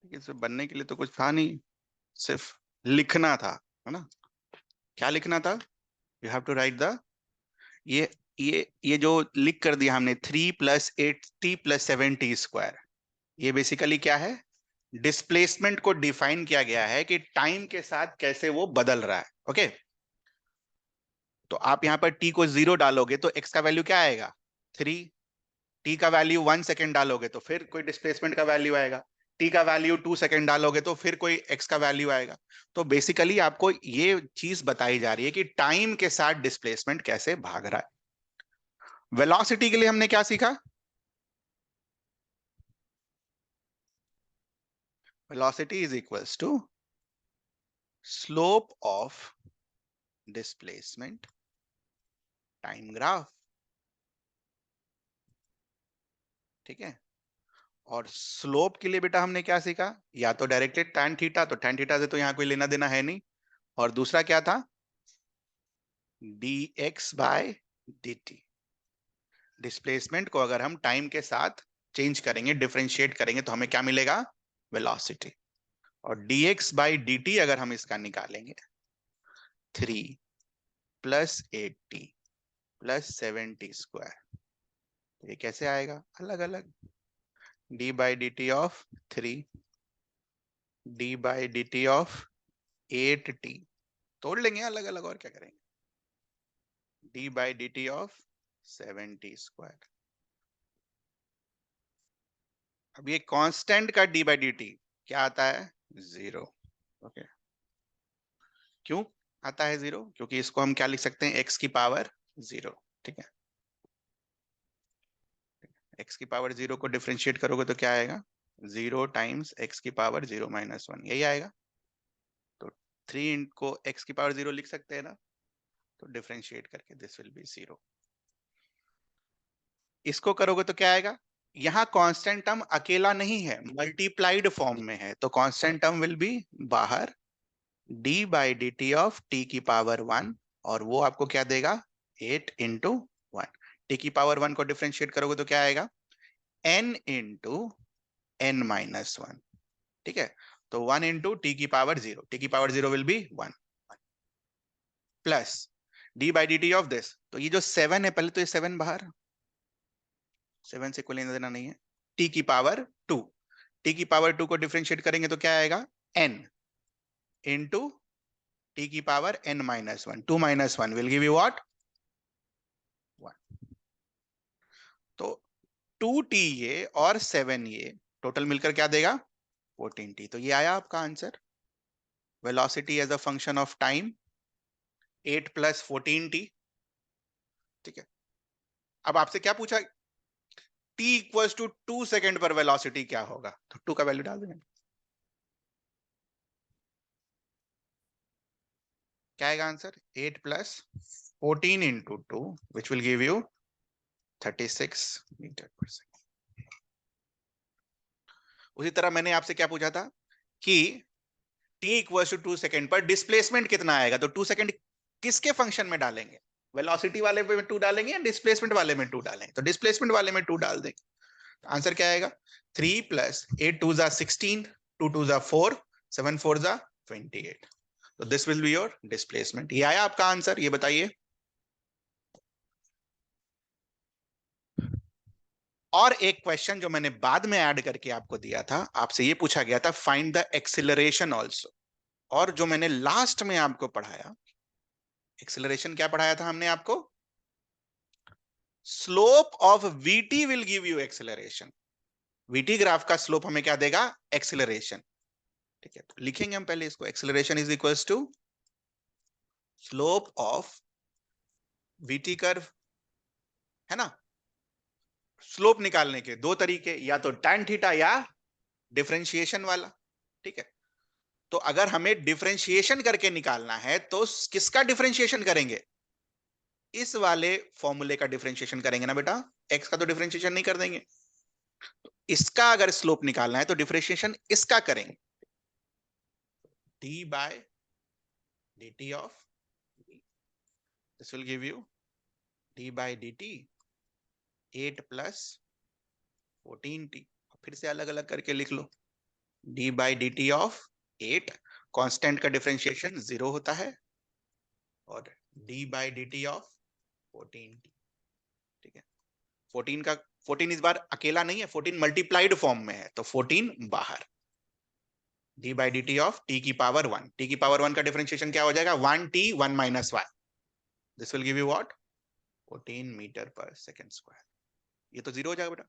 इसे बनने के लिए तो कुछ था नहीं, सिर्फ लिखना था, है ना। क्या लिखना था? You have to write the, ये ये जो लिख कर दिया हमने, 3 + 8t + 7t², ये बेसिकली क्या है? डिस्प्लेसमेंट को डिफाइन किया गया है कि टाइम के साथ कैसे वो बदल रहा है। ओके, तो आप यहां पर t को 0 डालोगे तो x का वैल्यू क्या आएगा? 3। t का वैल्यू 1 सेकेंड डालोगे तो फिर कोई डिस्प्लेसमेंट का वैल्यू आएगा। t का वैल्यू 2 सेकेंड डालोगे तो फिर कोई x का वैल्यू आएगा। तो बेसिकली आपको ये चीज बताई जा रही है कि टाइम के साथ डिस्प्लेसमेंट कैसे भाग रहा है। वेलोसिटी के लिए हमने क्या सीखा? Velocity is equals to slope of displacement time graph. ठीक है, और स्लोप के लिए बेटा हमने क्या सीखा? या तो डायरेक्टली tan थीटा, तो tan थीटा से तो यहाँ कोई लेना देना है नहीं, और दूसरा क्या था? dx/dt। डिस्प्लेसमेंट को अगर हम टाइम के साथ चेंज करेंगे, डिफरेंशिएट करेंगे, तो हमें क्या मिलेगा? वेलोसिटी। और dx/dt अगर हम इसका निकालेंगे, 3 + 8t + 7t², तो ये कैसे आएगा? अलग अलग, d/dt of 3, d/dt of 8t, तोड़ लेंगे अलग अलग, और क्या करेंगे? d/dt of 7t²। अब ये कांस्टेंट का d/dt क्या आता है? 0। ओके, क्यों आता है 0? क्योंकि इसको हम क्या लिख सकते हैं? x की पावर 0। ठीक है, x की पावर 0 को डिफरेंशिएट करोगे तो क्या आएगा? 0 टाइम्स x की पावर 0 - 1, यही आएगा। तो 3 को x की पावर 0 लिख सकते हैं ना, तो डिफरेंशिएट करके दिस विल बी 0। इसको करोगे तो क्या आएगा? यहाँ कांस्टेंट टर्म अकेला नहीं है, मल्टीप्लाइड फॉर्म में है, तो कांस्टेंट टर्म विल बी बाहर, d/dt ऑफ t की पावर 1, और वो आपको क्या देगा? 8 × 1। t की पावर 1 को डिफरेंशिएट करोगे तो क्या आएगा? n × n-1। ठीक है, तो 1 × t की पावर 0, t की power 0 will be 1, plus d/dt of this, तो ये जो 7 है, पहले तो ये 7 बाहर, 7 से कोई लेना देना नहीं है, t की पावर 2, t की पावर 2 को डिफरेंशिएट करेंगे तो क्या आएगा? n इंटू t की power n-1, 2 - 1 will give you what? 1। तो 2t ये और 7 ये टोटल मिलकर क्या देगा? 14t। तो ये आया आपका answer, velocity as a function of time, 8 + 14t। ठीक है, अब आपसे क्या पूछा? t = 2 सेकेंड पर वेलोसिटी क्या होगा? तो 2 का वैल्यू डाल देंगे, क्या आएगा answer? 8 + 14 × 2 which will give you 36 metre per second. उसी तरह मैंने आपसे क्या पूछा था कि t = 2 सेकेंड पर डिस्प्लेसमेंट कितना आएगा? तो 2 सेकेंड किसके फंक्शन में डालेंगे? वेलोसिटी वाले में 2 डालेंगे या डिस्प्लेसमेंट वाले में 2 डालेंगे? तो डिस्प्लेसमेंट वाले में 2 डाल देंगे। आंसर क्या आएगा? 3 + 8 2 16, 2 2 4, 7 4 28। तो this will be your displacement. ये आया आपका आंसर, ये बताइए। और एक क्वेश्चन जो मैंने बाद में ऐड करके आपको दिया था, आपसे ये पूछा गया था फाइंड द एक्सिलरेशन ऑल्सो। और जो मैंने लास्ट में आपको पढ़ाया, एक्सिलरेशन क्या पढ़ाया था हमने आपको? Slope of VT will give you acceleration. VT graph का स्लोप हमें क्या देगा? एक्सिलरेशन। ठीक है, तो लिखेंगे हम पहले इसको, acceleration is equals to slope of VT curve, है ना। स्लोप निकालने के दो तरीके, या तो tan थीटा या डिफरेंशिएशन वाला। ठीक है, तो अगर हमें डिफरेंशिएशन करके निकालना है तो किसका डिफरेंशिएशन करेंगे? इस वाले फॉर्मूले का डिफरेंशिएशन करेंगे ना बेटा, एक्स का तो डिफरेंशिएशन नहीं कर देंगे। तो इसका अगर स्लोप निकालना है तो डिफरेंशिएशन इसका करेंगे, d/dt of, this will give you d/dt 8 + 14t। फिर से अलग अलग करके लिख लो, D by D T of 8, constant का डिफरेंशिएशन 0 होता है, और D by D T of 14, ठीक है। 14 इस बार अकेला नहीं है, 14 मल्टीप्लाइड फॉर्म में है, तो 14 बाहर। D by D T of T की पावर 1, टी की पावर 1 का डिफरेंशिएशन क्या हो जाएगा, 1t 1 minus 1, this will give you what, 14 metre per second square. ये तो 0 हो जाएगा बेटा,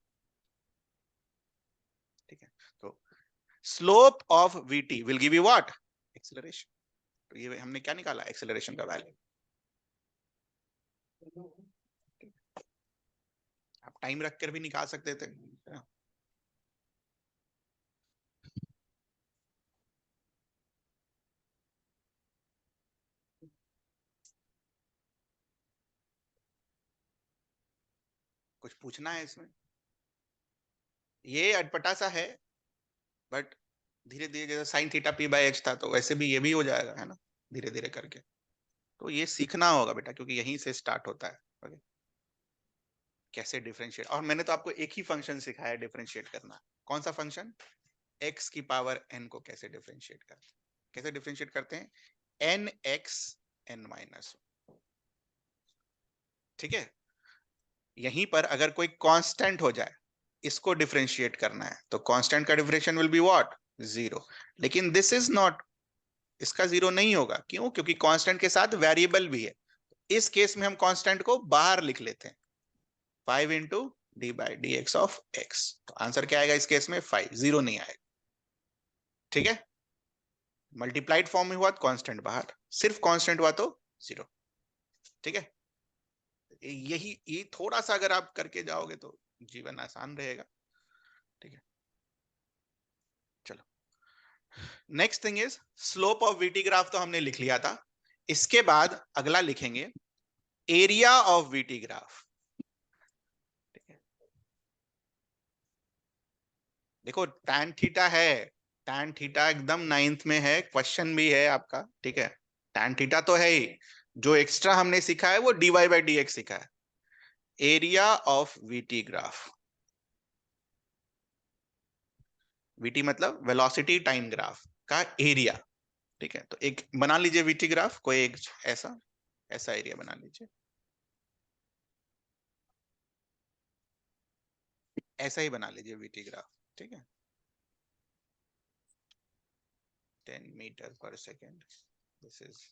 ठीक है। तो slope of vt will give you what, acceleration. तो ये हमने क्या निकाला, एक्सीलरेशन का वैल्यू। आप टाइम रख कर भी निकाल सकते थे। कुछ पूछना है इसमें, ये अटपटा सा है, बट धीरे धीरे जैसे sine theta P by H था, तो वैसे भी ये भी हो जाएगा, है ना, धीरे धीरे करके। तो ये सीखना होगा बेटा, क्योंकि यहीं से स्टार्ट होता है। ओके, कैसे डिफरेंशिएट, और मैंने तो आपको एक ही फंक्शन सिखाया डिफरेंशिएट करना। कौन सा फंक्शन, x की पावर n को कैसे डिफरेंशिएट करते हैं। कैसे डिफरेंशिएट करते हैं, एन एक्स एन माइनस, ठीक है। यहीं पर अगर कोई कांस्टेंट हो जाए, इसको डिफरेंशिएट करना है, तो कांस्टेंट का डिफरेंशिएशन विल बी व्हाट, 0। लेकिन दिस इज नॉट, इसका 0 नहीं होगा, क्यों, क्योंकि कांस्टेंट के साथ वेरिएबल भी है। इस केस में हम कांस्टेंट को बाहर लिख लेते हैं, 5 into D by D x of x. तो आंसर क्या आएगा इस केस में, 5, 0 नहीं आएगा, ठीक है। मल्टीप्लाइड फॉर्म में हुआ तो कांस्टेंट बाहर, सिर्फ कांस्टेंट हुआ तो 0, ठीक है। ये थोड़ा सा अगर आप करके जाओगे तो जीवन आसान रहेगा, ठीक है। चलो, next thing is slope of VT graph, तो हमने लिख लिया था। इसके बाद अगला लिखेंगे एरिया ऑफ वीटी ग्राफ, ठीक है। देखो tan थीटा है, tan थीटा एकदम 9th में है, क्वेश्चन भी है आपका, ठीक है। tan थीटा तो है ही, जो एक्स्ट्रा हमने सीखा है वो dy बाई डी एक्स सीखा है। Area of VT graph, VT मतलब वेलोसिटी टाइम ग्राफ का एरिया, ठीक है। तो एक बना लीजिए वीटी ग्राफ, कोई एक ऐसा ऐसा एरिया बना लीजिए, ऐसा ही बना लीजिए वीटी ग्राफ, ठीक है। 10 metre per second, this is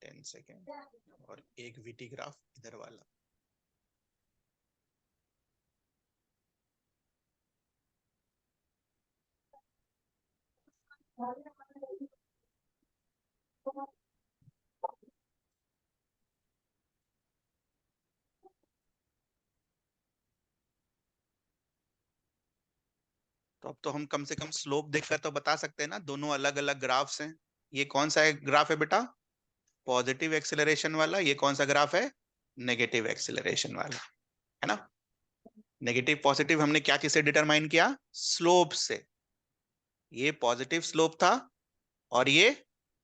10 second, और एक वीटी ग्राफ इधर वाला। तो अब तो हम कम से कम स्लोप देखकर तो बता सकते हैं ना, दोनों अलग अलग ग्राफ्स हैं। ये कौन सा ग्राफ है बेटा, पॉजिटिव एक्सेलरेशन वाला, ये कौन सा ग्राफ है, नेगेटिव एक्सेलरेशन वाला, है ना। नेगेटिव पॉजिटिव हमने क्या किसे डिटरमाइन किया, स्लोप से। ये पॉजिटिव स्लोप था और ये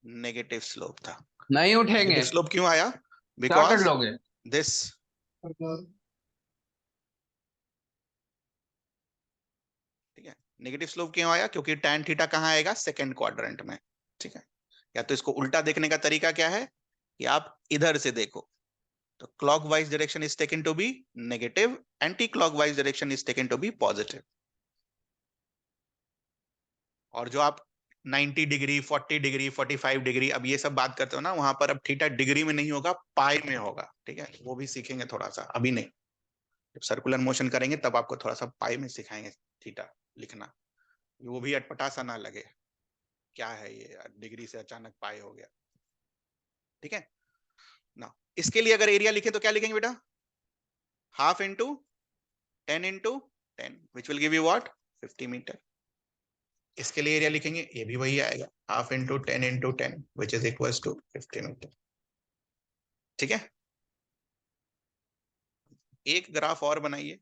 नेगेटिव स्लोप था। नहीं उठेंगे, नेगेटिव स्लोप क्यों आया, क्या कर बिकॉज लोगे दिस, ठीक है। नेगेटिव स्लोप क्यों आया, क्योंकि tan थीटा कहाँ आएगा, सेकंड क्वाड्रेंट में, ठीक है। या तो इसको उल्टा देखने का तरीका क्या है, कि आप इधर से देखो, तो clockwise direction is taken to be negative, anti clockwise direction is taken to be positive. और जो आप 90 डिग्री 40 डिग्री 45 डिग्री अब ये सब बात करते हो ना, वहां पर अब थीटा डिग्री में नहीं होगा, पाई में होगा, ठीक है। वो भी सीखेंगे थोड़ा सा, अभी नहीं। जब सर्कुलर मोशन करेंगे तब आपको थोड़ा सा पाई में सिखाएंगे थीटा लिखना, वो भी अटपटा सा ना लगे, क्या है ये यार, डिग्री से अचानक पाई हो गया, ठीक है ना। इसके लिए अगर एरिया लिखे तो क्या लिखेंगे बेटा, half into 10 into 10 which will give you what, 50 metre. इसके लिए एरिया लिखेंगे, ये भी वही आएगा, half into 10 into 10 which is equal to 50 metre, ठीक है। एक ग्राफ और बनाइए,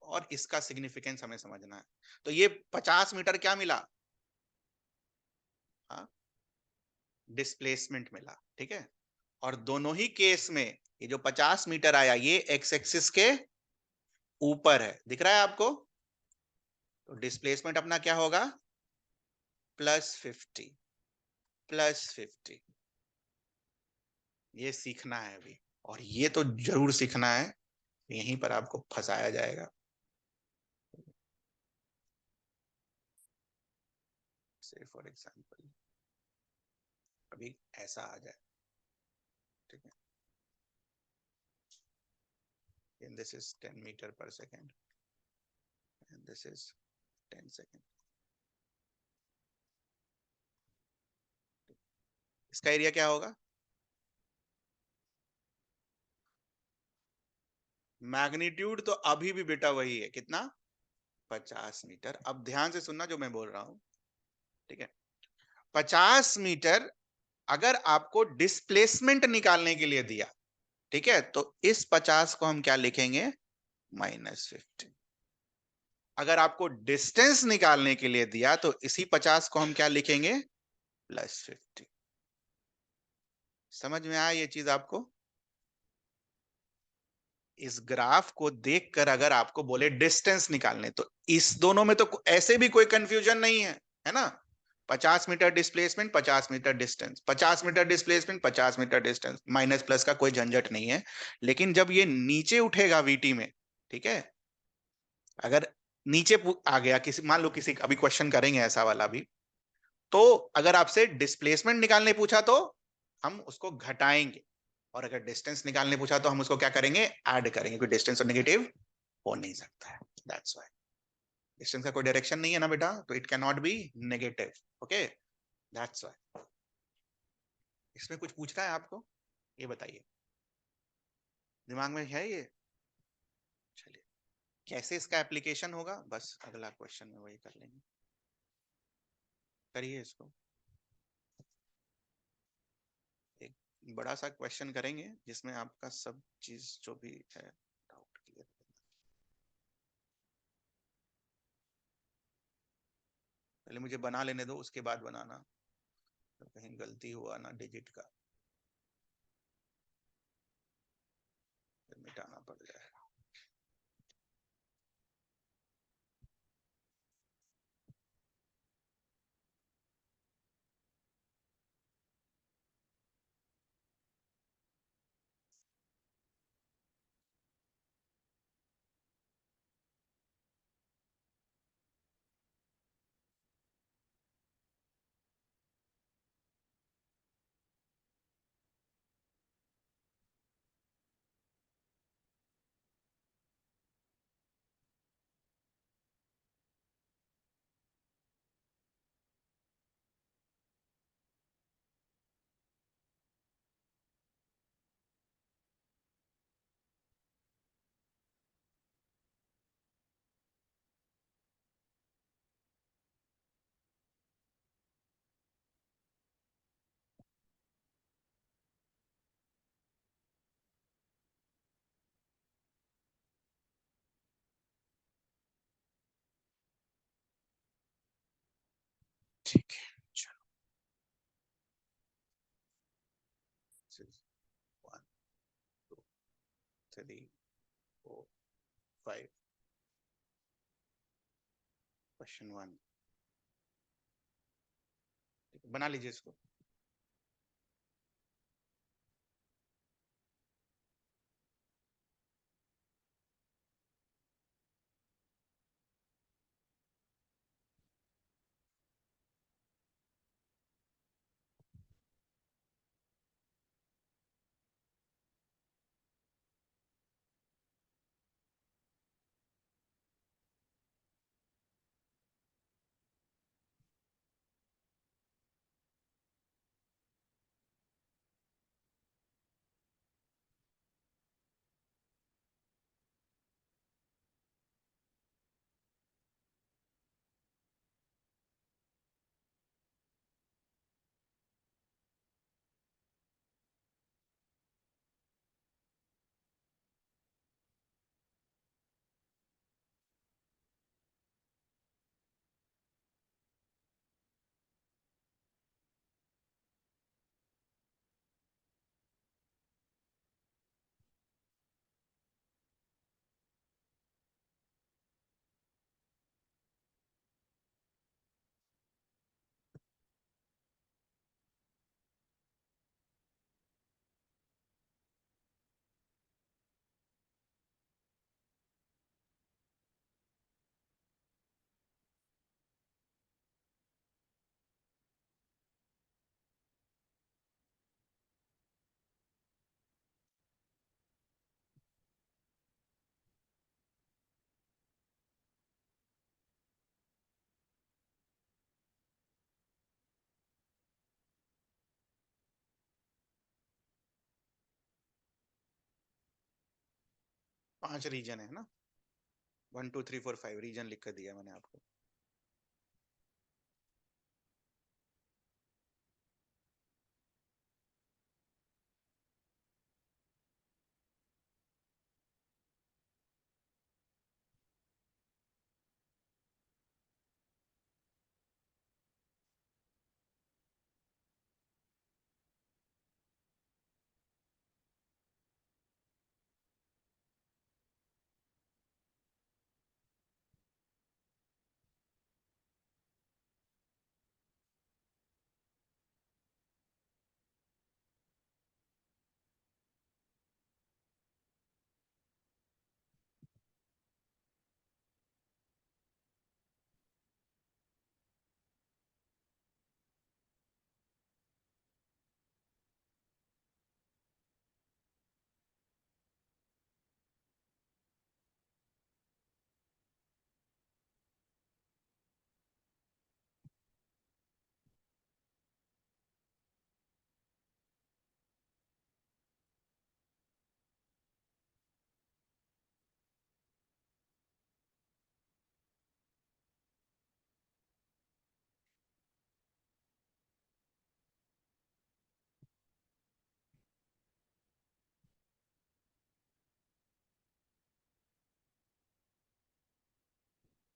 और इसका सिग्निफिकेंस हमें समझना है। तो ये 50 मीटर क्या मिला, हाँ, डिस्प्लेसमेंट मिला, ठीक है। और दोनों ही केस में ये जो 50 मीटर आया, ये एक्स एक्सिस के ऊपर है, दिख रहा है आपको, तो डिस्प्लेसमेंट अपना क्या होगा, +50, +50। ये सीखना है अभी, और ये तो जरूर सीखना है, यहीं पर आपको फंसाया जाएगा। से फॉर एग्जाम्पल अभी ऐसा आ जाए, ठीक है, and this is 10 meter per second and this is 10 second। इसका एरिया क्या होगा, मैग्नीट्यूड तो अभी भी बेटा वही है, कितना, 50 मीटर। अब ध्यान से सुनना जो मैं बोल रहा हूं, ठीक है, 50 मीटर अगर आपको डिस्प्लेसमेंट निकालने के लिए दिया, ठीक है, तो इस 50 को हम क्या लिखेंगे, -50। अगर आपको डिस्टेंस निकालने के लिए दिया तो इसी 50 को हम क्या लिखेंगे, +50। समझ में आया ये चीज आपको। इस ग्राफ को देखकर अगर आपको बोले डिस्टेंस निकालने, तो इस दोनों में तो ऐसे भी कोई कंफ्यूजन नहीं है ना। 50 metre displacement, 50 metre distance, 50 metre displacement, 50 metre distance, minus plus का कोई झंझट नहीं है। लेकिन जब ये नीचे उठेगा वीटी में, ठीक है, अगर नीचे आ गया किसी, मान लो किसी, अभी क्वेश्चन करेंगे ऐसा वाला भी, तो अगर आपसे डिस्प्लेसमेंट निकालने पूछा तो हम उसको घटाएंगे, और अगर डिस्टेंस निकालने पूछा तो हम उसको क्या करेंगे, ऐड करेंगे, क्योंकि डिस्टेंस और नेगेटिव हो नहीं सकता है। दैट्स व्हाई डिस्टेंस का कोई डायरेक्शन नहीं है ना बेटा, तो it can not be negative. Okay, that's why. इसमें कुछ पूछना है आपको, ये बताइए, दिमाग में है ये। चलिए, कैसे इसका एप्लीकेशन होगा, बस अगला क्वेश्चन में वही कर लेंगे। करिए इसको, एक बड़ा सा क्वेश्चन करेंगे जिसमें आपका सब चीज जो भी है डाउट क्लियर। पहले मुझे बना लेने दो, उसके बाद बनाना, तो कहीं गलती हुआ ना डिजिट का, फिर मिटाना पड़ जाए। ठीक है, चलो, 1 2 3 4 5। क्वेश्चन 1, बना लीजिए इसको। 5 रीजन है ना, 1 2 3 4 5 रीजन लिख कर दिया मैंने आपको।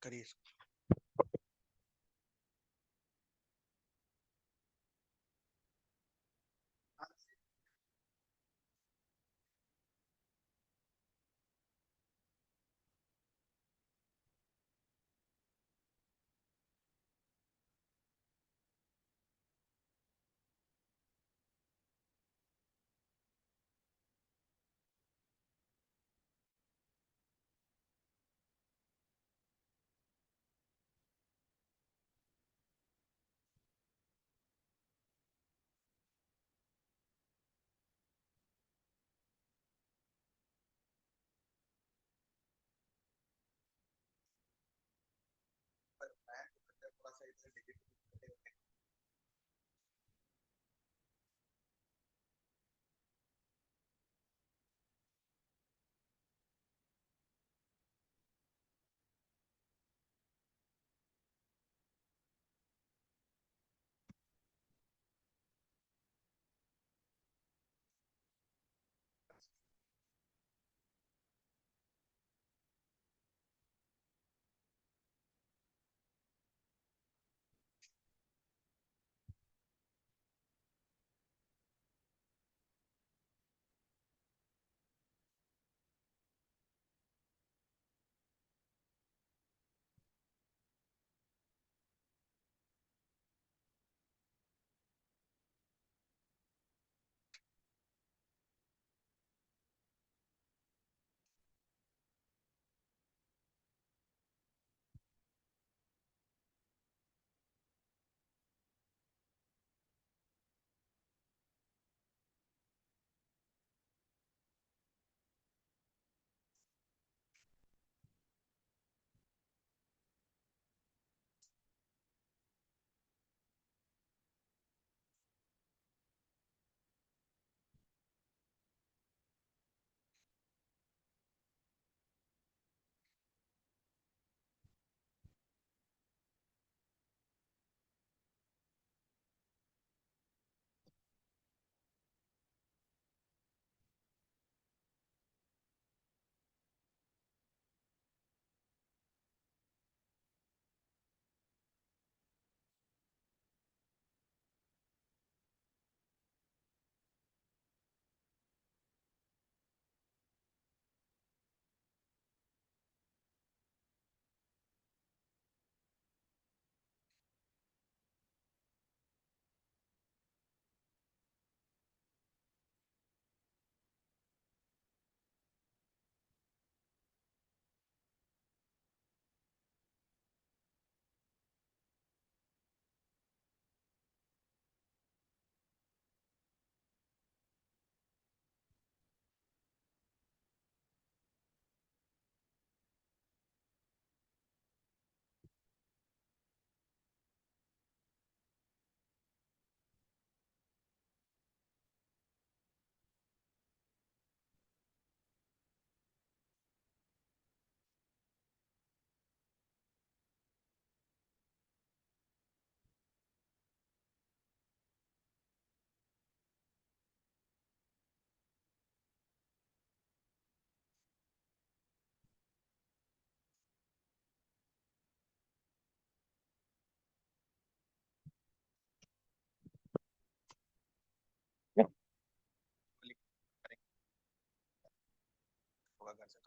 करिए।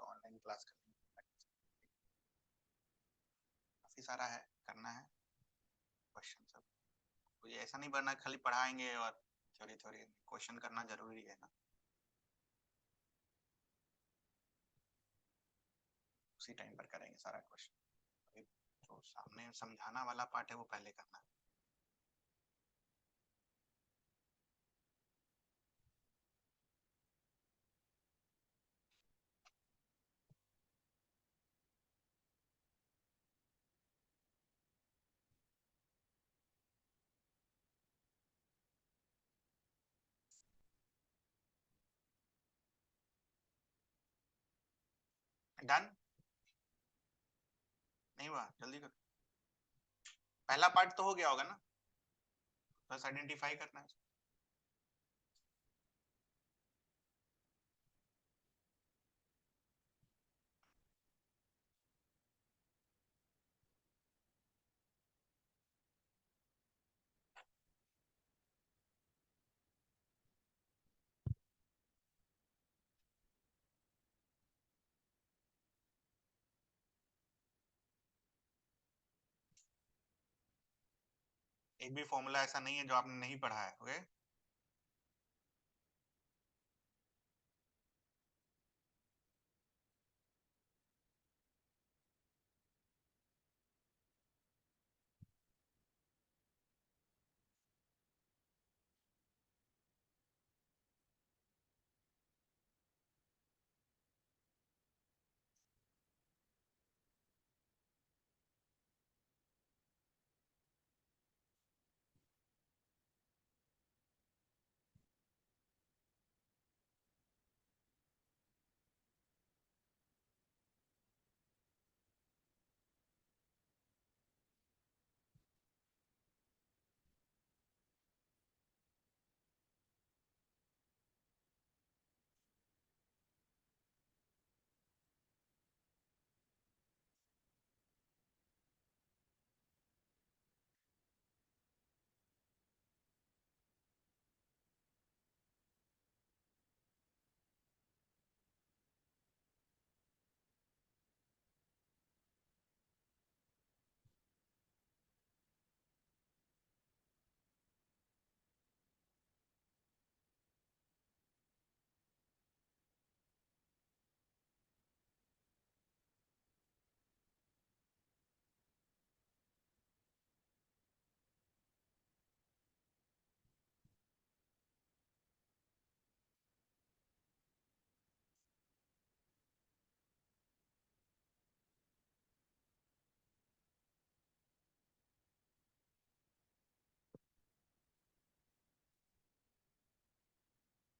तो ऑनलाइन क्लास करनी काफी सारा है, करना है क्वेश्चन सब। तो ये ऐसा नहीं बनना खाली पढ़ाएंगे और थोड़ी थोड़ी क्वेश्चन करना जरूरी है ना। उसी टाइम पर करेंगे सारा क्वेश्चन, जो सामने समझाना वाला पार्ट है वो पहले करना है। डन नहीं हुआ, जल्दी कर। पहला पार्ट तो हो गया होगा ना, बस आइडेंटिफाई करना है। एक भी फॉर्मूला ऐसा नहीं है जो आपने नहीं पढ़ा है, ओके।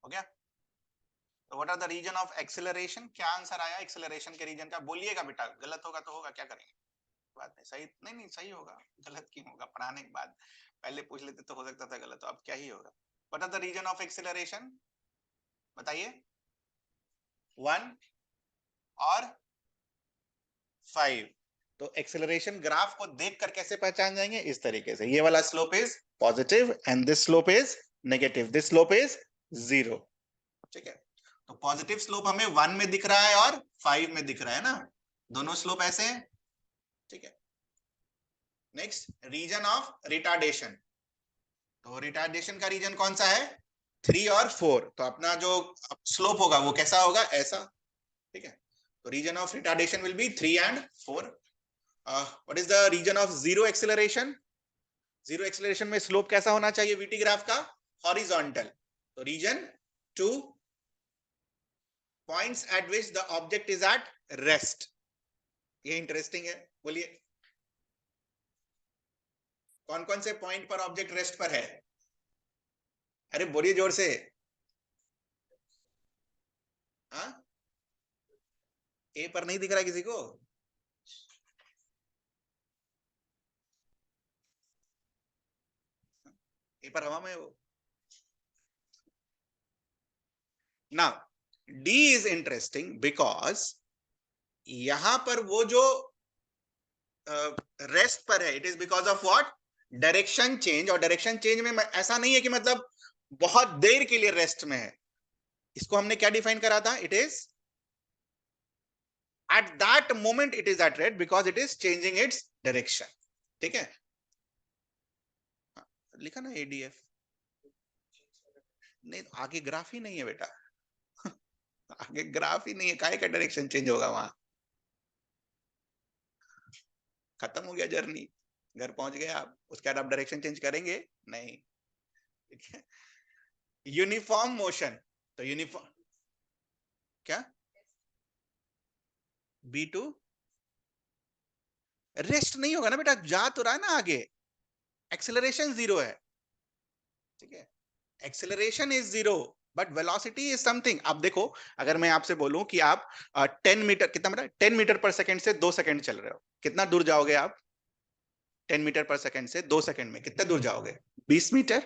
हो गया। तो what are the region of acceleration, क्या आंसर आया एक्सेलरेशन के रीजन का? बोलिएगा बेटा, गलत होगा तो होगा, क्या करेंगे, बात नहीं। सही नहीं, नहीं सही होगा, गलत क्यों होगा? पढ़ाने के बाद पहले पूछ लेते तो हो सकता था गलत, तो अब क्या ही होगा। What are the region of acceleration, बताइए। 1 और 5। तो एक्सेलरेशन ग्राफ को देखकर कैसे पहचान जाएंगे? इस तरीके से, ये वाला slope is positive and this slope is negative, this slope is 0। ठीक है, तो पॉजिटिव स्लोप हमें 1 में दिख रहा है और 5 में दिख रहा है ना, दोनों स्लोप ऐसे हैं। ठीक है, नेक्स्ट रीजन ऑफ रिटार्डेशन। तो रिटार्डेशन का रीजन कौन सा है? 3 और 4। तो अपना जो स्लोप होगा वो कैसा होगा? ऐसा। ठीक है, तो region of retardation will be 3 and 4। What is the region of zero acceleration? Zero acceleration में स्लोप कैसा होना चाहिए वीटी ग्राफ का? हॉरिजॉन्टल। तो region 2, points at which the object is at rest. ये इंटरेस्टिंग है, बोलिए कौन कौन से पॉइंट पर ऑब्जेक्ट रेस्ट पर है? अरे बोलिए जोर से। हाँ, ए पर नहीं दिख रहा है किसी को? ए पर हवा में वो। Now D is interesting because यहां पर वो जो रेस्ट पर है, it is because of what? Direction change. और डायरेक्शन चेंज में ऐसा नहीं है कि मतलब बहुत देर के लिए रेस्ट में है। इसको हमने क्या डिफाइन करा था? It is at that moment it is at red because it is changing its direction. ठीक है, लिखा ना ADF, नहीं आगे ग्राफ ही नहीं है बेटा आगे ग्राफ ही नहीं है, काहे का डायरेक्शन चेंज होगा वहां, खत्म हो गया जर्नी, घर पहुंच गए आप, उसके बाद आप डायरेक्शन चेंज करेंगे नहीं, ठीक है। यूनिफॉर्म मोशन, तो यूनिफॉर्म क्या, B2 रेस्ट नहीं होगा ना बेटा, जा तो रहा है ना आगे, एक्सेलरेशन 0 है, ठीक है, acceleration is 0 but velocity is something. आप देखो, अगर मैं आपसे बोलूं कि आप 10 मीटर, कितना मतलब 10 मीटर पर सेकंड से 2 सेकंड चल रहे हो, कितना दूर जाओगे आप? 10 मीटर पर सेकंड से 2 सेकंड में कितना दूर जाओगे? 20 मीटर।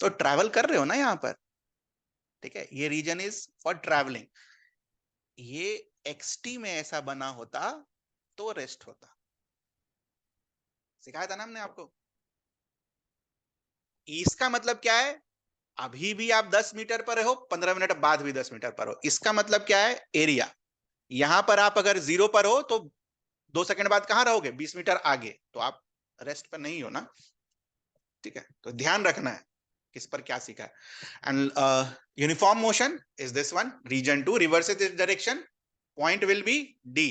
तो ट्रैवल कर रहे हो ना यहाँ पर, ठीक है, ये रीजन इज फॉर ट्रैवलिंग। ये XT में ऐसा बना होता तो रेस्ट होता, सिखाया था ना हमने आपको। इसका मतलब क्या है, अभी भी आप 10 मीटर पर हो, 15 मिनट बाद भी 10 मीटर पर हो, इसका मतलब क्या है, एरिया। यहां पर आप अगर 0 पर हो तो 2 सेकंड बाद कहां रहोगे? 20 मीटर आगे, तो आप रेस्ट पर नहीं हो ना, ठीक है। तो ध्यान रखना है किस पर क्या सीखा है। And uniform motion is this one, region 2 reverse this direction, point will be D,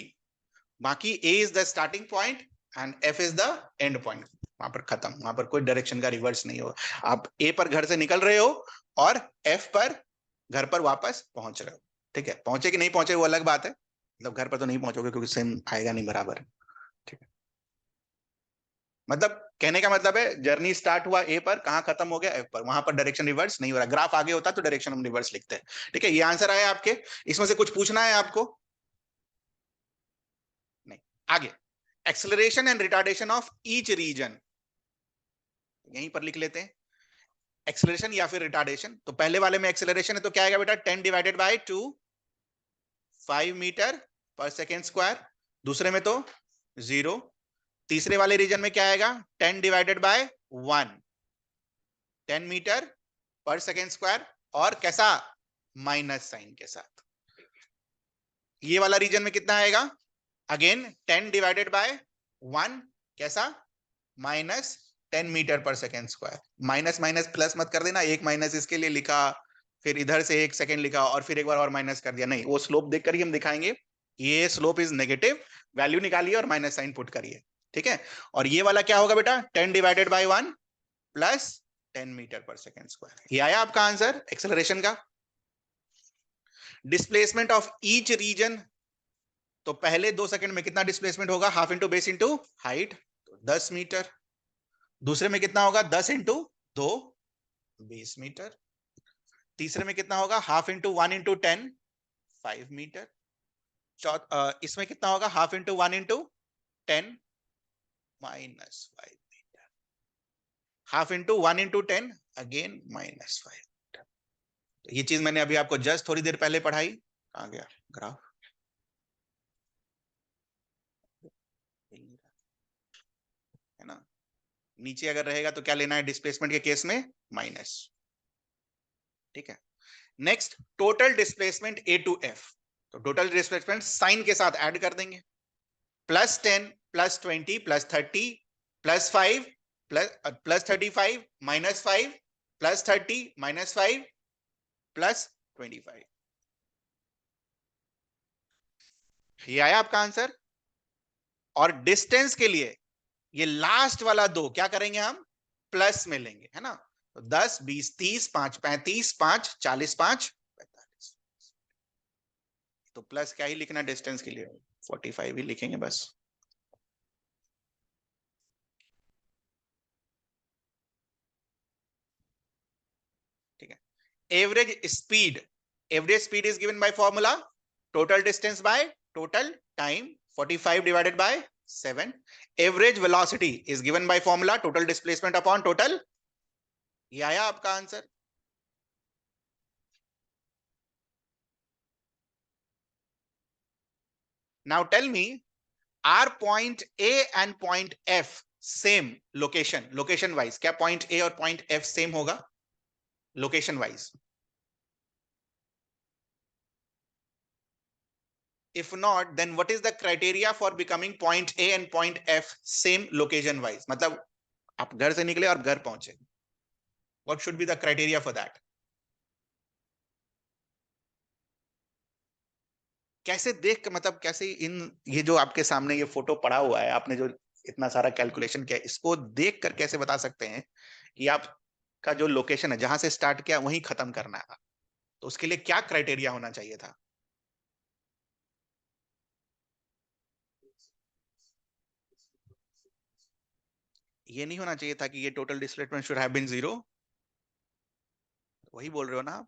बाकी A is the starting point and F is the end point, वहां पर खत्म, वहां पर कोई डायरेक्शन का रिवर्स नहीं होगा। आप A पर घर से निकल रहे हो और F पर घर पर वापस पहुंच रहे हो, ठीक है। पहुंचे कि नहीं पहुंचे वो अलग बात है, मतलब घर पर तो नहीं पहुंचोगे क्योंकि सेम आएगा नहीं बराबर, ठीक है। मतलब कहने का मतलब है, जर्नी स्टार्ट हुआ A पर, कहां खत्म हो गया? F पर, वहां पर डायरेक्शन रिवर्स नहीं हो रहा। ग्राफ आगे होता तो डायरेक्शन हम रिवर्स लिखते हैं, ठीक है। ये आंसर आया आपके, इसमें से कुछ पूछना है आपको? नहीं। आगे, acceleration and retardation of each reason, यहीं पर लिख लेते हैं, एक्सेलरेशन या फिर रिटार्डेशन। तो पहले वाले में एक्सेलरेशन है तो क्या आएगा बेटा, 10 divided by 2, 5 metre per second square. दूसरे में तो 0। तीसरे वाले रीजन में क्या आएगा, 10 divided by 1, 10 metre per second square, और कैसा, माइनस साइन के साथ। ये वाला रीजन में कितना आएगा, अगेन 10 डिवाइडेड बाय 1, कैसा, minus 10 metre per second square. Minus minus plus मत कर देना, एक माइनस इसके लिए लिखा, फिर इधर से 1 सेकेंड लिखा और फिर एक बार और माइनस कर दिया, नहीं, वो स्लोप देखकर ही हम दिखाएंगे, ये स्लोप इज नेगेटिव, वैल्यू निकालिए और माइनस साइन पुट करिए, ठीक है। और ये वाला क्या होगा बेटा, 10 divided by 1 plus 10 metre per second square. ये आया आपका आंसर एक्सेलरेशन का। डिस्प्लेसमेंट ऑफ ईच रीजन, तो पहले 2 सेकंड में कितना डिस्प्लेसमेंट होगा, half into base into height, तो 10 मीटर। दूसरे में कितना होगा, 10 इंटू 2, 20 मीटर। तीसरे में कितना होगा, हाफ इंटू 1 इंटू 10, 5 मीटर। इसमें कितना होगा, half into 1 into 10, -5 metre. Half into 1 into 10, again -5। ये चीज मैंने अभी आपको जस्ट थोड़ी देर पहले पढ़ाई, कहां गया ग्राफ, है ना। नीचे अगर रहेगा तो क्या लेना है, डिस्प्लेसमेंट के केस में माइनस, ठीक है। Next, total displacement A to F, तो टोटल डिस्प्लेसमेंट साइन के साथ ऐड कर देंगे, +10 +20 +30 +5 +35 -5 +30 -5 +25, ये आया आपका आंसर। और डिस्टेंस के लिए ये लास्ट वाला 2 क्या करेंगे हम, प्लस में लेंगे, है ना। तो 10 20 30 5 35 5 40 5 45, तो प्लस क्या ही लिखना डिस्टेंस के लिए, 45 ही लिखेंगे बस। ठीक है, average speed is given by formula, total distance by total time, 45 divided by 7। Average velocity is given by formula, total displacement upon total, ये आया आपका answer. Now tell me, are point A and point F same location wise, क्या point A और point F same होगा location wise? If not, then what is the criteria for becoming point A and point F same location wise? मतलब आप घर से निकले और घर पहुंचे. What should be the criteria for that? कैसे देख मतलब कैसे इन ये जो आपके सामने ये फोटो पड़ा हुआ है, आपने जो इतना सारा कैलकुलेशन किया, इसको देख कर कैसे बता सकते हैं कि आपका जो लोकेशन है जहां से स्टार्ट किया वहीं खत्म करना है? तो उसके लिए क्या क्राइटेरिया होना चाहिए था? ये नहीं होना चाहिए था कि ये total displacement should have been 0. वही बोल रहे हो ना आप?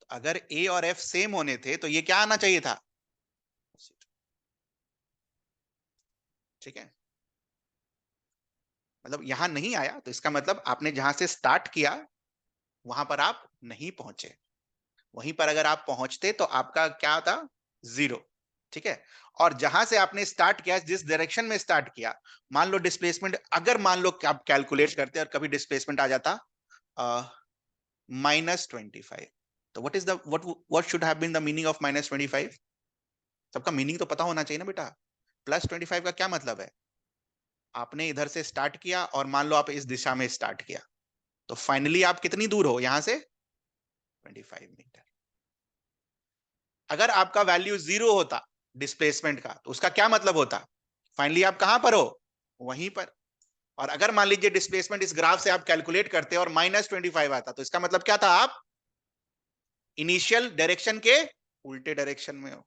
तो अगर ए और एफ सेम होने थे तो ये क्या आना चाहिए था? ठीक है, मतलब यहां नहीं आया तो इसका मतलब आपने जहां से स्टार्ट किया वहां पर आप नहीं पहुंचे. वहीं पर अगर आप पहुंचते तो आपका क्या था? 0. ठीक है, और जहां से आपने स्टार्ट किया, जिस डायरेक्शन में स्टार्ट किया, मान लो डिस्प्लेसमेंट, अगर मान लो कि आप कैलकुलेट करते और कभी डिस्प्लेसमेंट आ जाता -25, तो what is the what should have been the meaning of -25? सबका मीनिंग तो पता होना चाहिए ना बेटा. +25 का क्या मतलब है? आपने इधर से स्टार्ट किया और मान लो आप इस दिशा में स्टार्ट किया, तो फाइनली आप कितनी दूर हो यहां से? 25 मीटर. अगर आपका वैल्यू 0 होता डिस्प्लेसमेंट का, तो उसका क्या मतलब होता? फाइनली आप कहां पर हो? वहीं पर. और अगर मान लीजिए डिस्प्लेसमेंट इस ग्राफ से आप कैलकुलेट करते और -25 आता, तो इसका मतलब क्या था? आप इनिशियल डायरेक्शन के उल्टे डायरेक्शन में हो.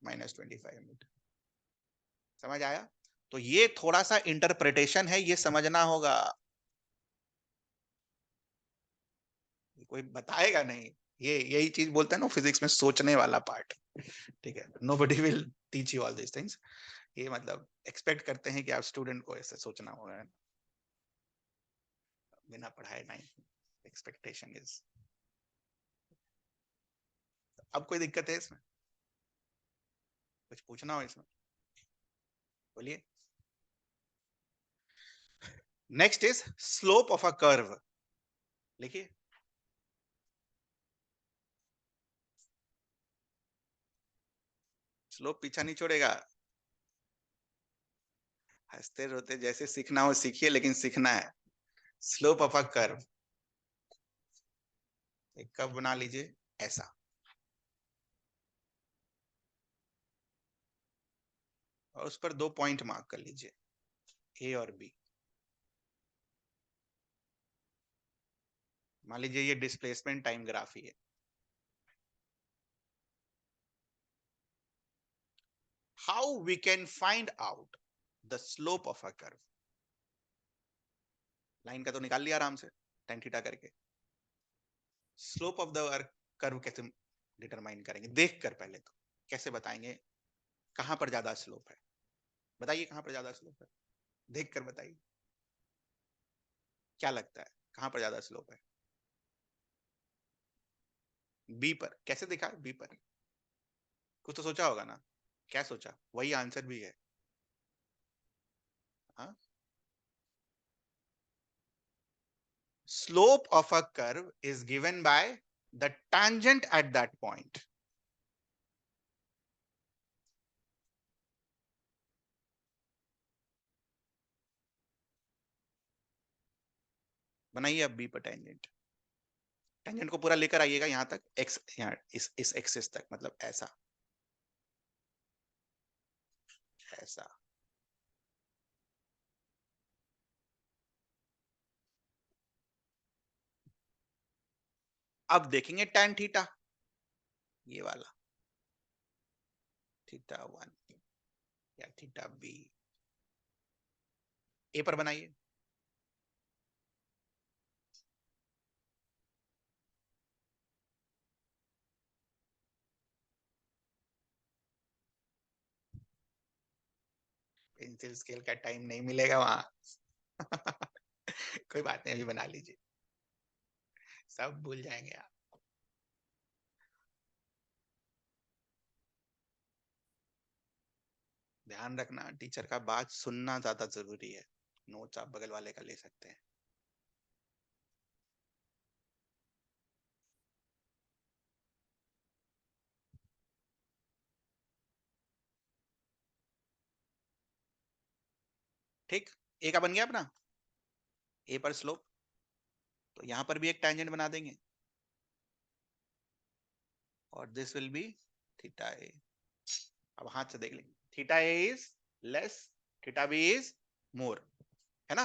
-25 मीटर. समझ आया? तो ये थोड़ा सा इंटरप्रिटेशन है, ये समझना होगा. कोई बताएगा नहीं. ये यही चीज बोलते हैं ना फिजिक्स में, सोचने वाला पार्ट. ठीक है, nobody will teach you all this things. ये मतलब एक्सपेक्ट करते हैं कि आप स्टूडेंट को ऐसे सोचना होगा, बिना पढ़ाए नहीं. Expectation is. अब कोई दिक्कत है इसमें? कुछ पूछना हो इसमें? बोलिए. Next is slope of a curve. लिखिए. स्लोप पीछा नहीं छोड़ेगा. हंसते रोते जैसे सीखना हो सीखिए, लेकिन सीखना है. स्लोप ऑफ अ कर्व एक कर्व बना लीजिए ऐसा, और उस पर 2 पॉइंट मार्क कर लीजिए, ए और बी. मान लीजिए ये डिस्प्लेसमेंट टाइम ग्राफ ही है. How we can find out the slope of a curve? Line का तो निकाल लिया आराम से tan थीटा करके. स्लोप ऑफ द कर्व कैसे डिटरमाइन करेंगे? देख कर पहले तो कैसे बताएंगे कहां पर ज्यादा स्लोप है? बताइए कहां पर ज्यादा स्लोप है? देख कर बताइए. क्या लगता है कहां पर ज्यादा स्लोप है? बी पर. कैसे देखा बी पर? कुछ तो सोचा होगा ना. क्या सोचा? वही आंसर भी है. हाँ, slope of a curve is given by the tangent at that point. बनाइए अब बी पर टेंजेंट. टेंजेंट को पूरा लेकर आइएगा यहां तक, एक्स यहाँ इस एक्सिस तक, मतलब ऐसा ऐसा. अब देखेंगे tan थीटा, ये वाला θ1 या θb. ए पर बनाइए. पेंसिल स्केल का टाइम नहीं मिलेगा वहां. कोई बात नहीं, अभी बना लीजिए, सब भूल जाएंगे आप. ध्यान रखना, टीचर का बात सुनना ज्यादा जरूरी है. नोट्स आप बगल वाले का ले सकते हैं. ठीक, ए का बन गया अपना, ए पर स्लोप, तो यहां पर भी एक टेंजेंट बना देंगे और this will be theta A. अब हाथ से देख लेंगे, theta A is less, theta B is more, है ना।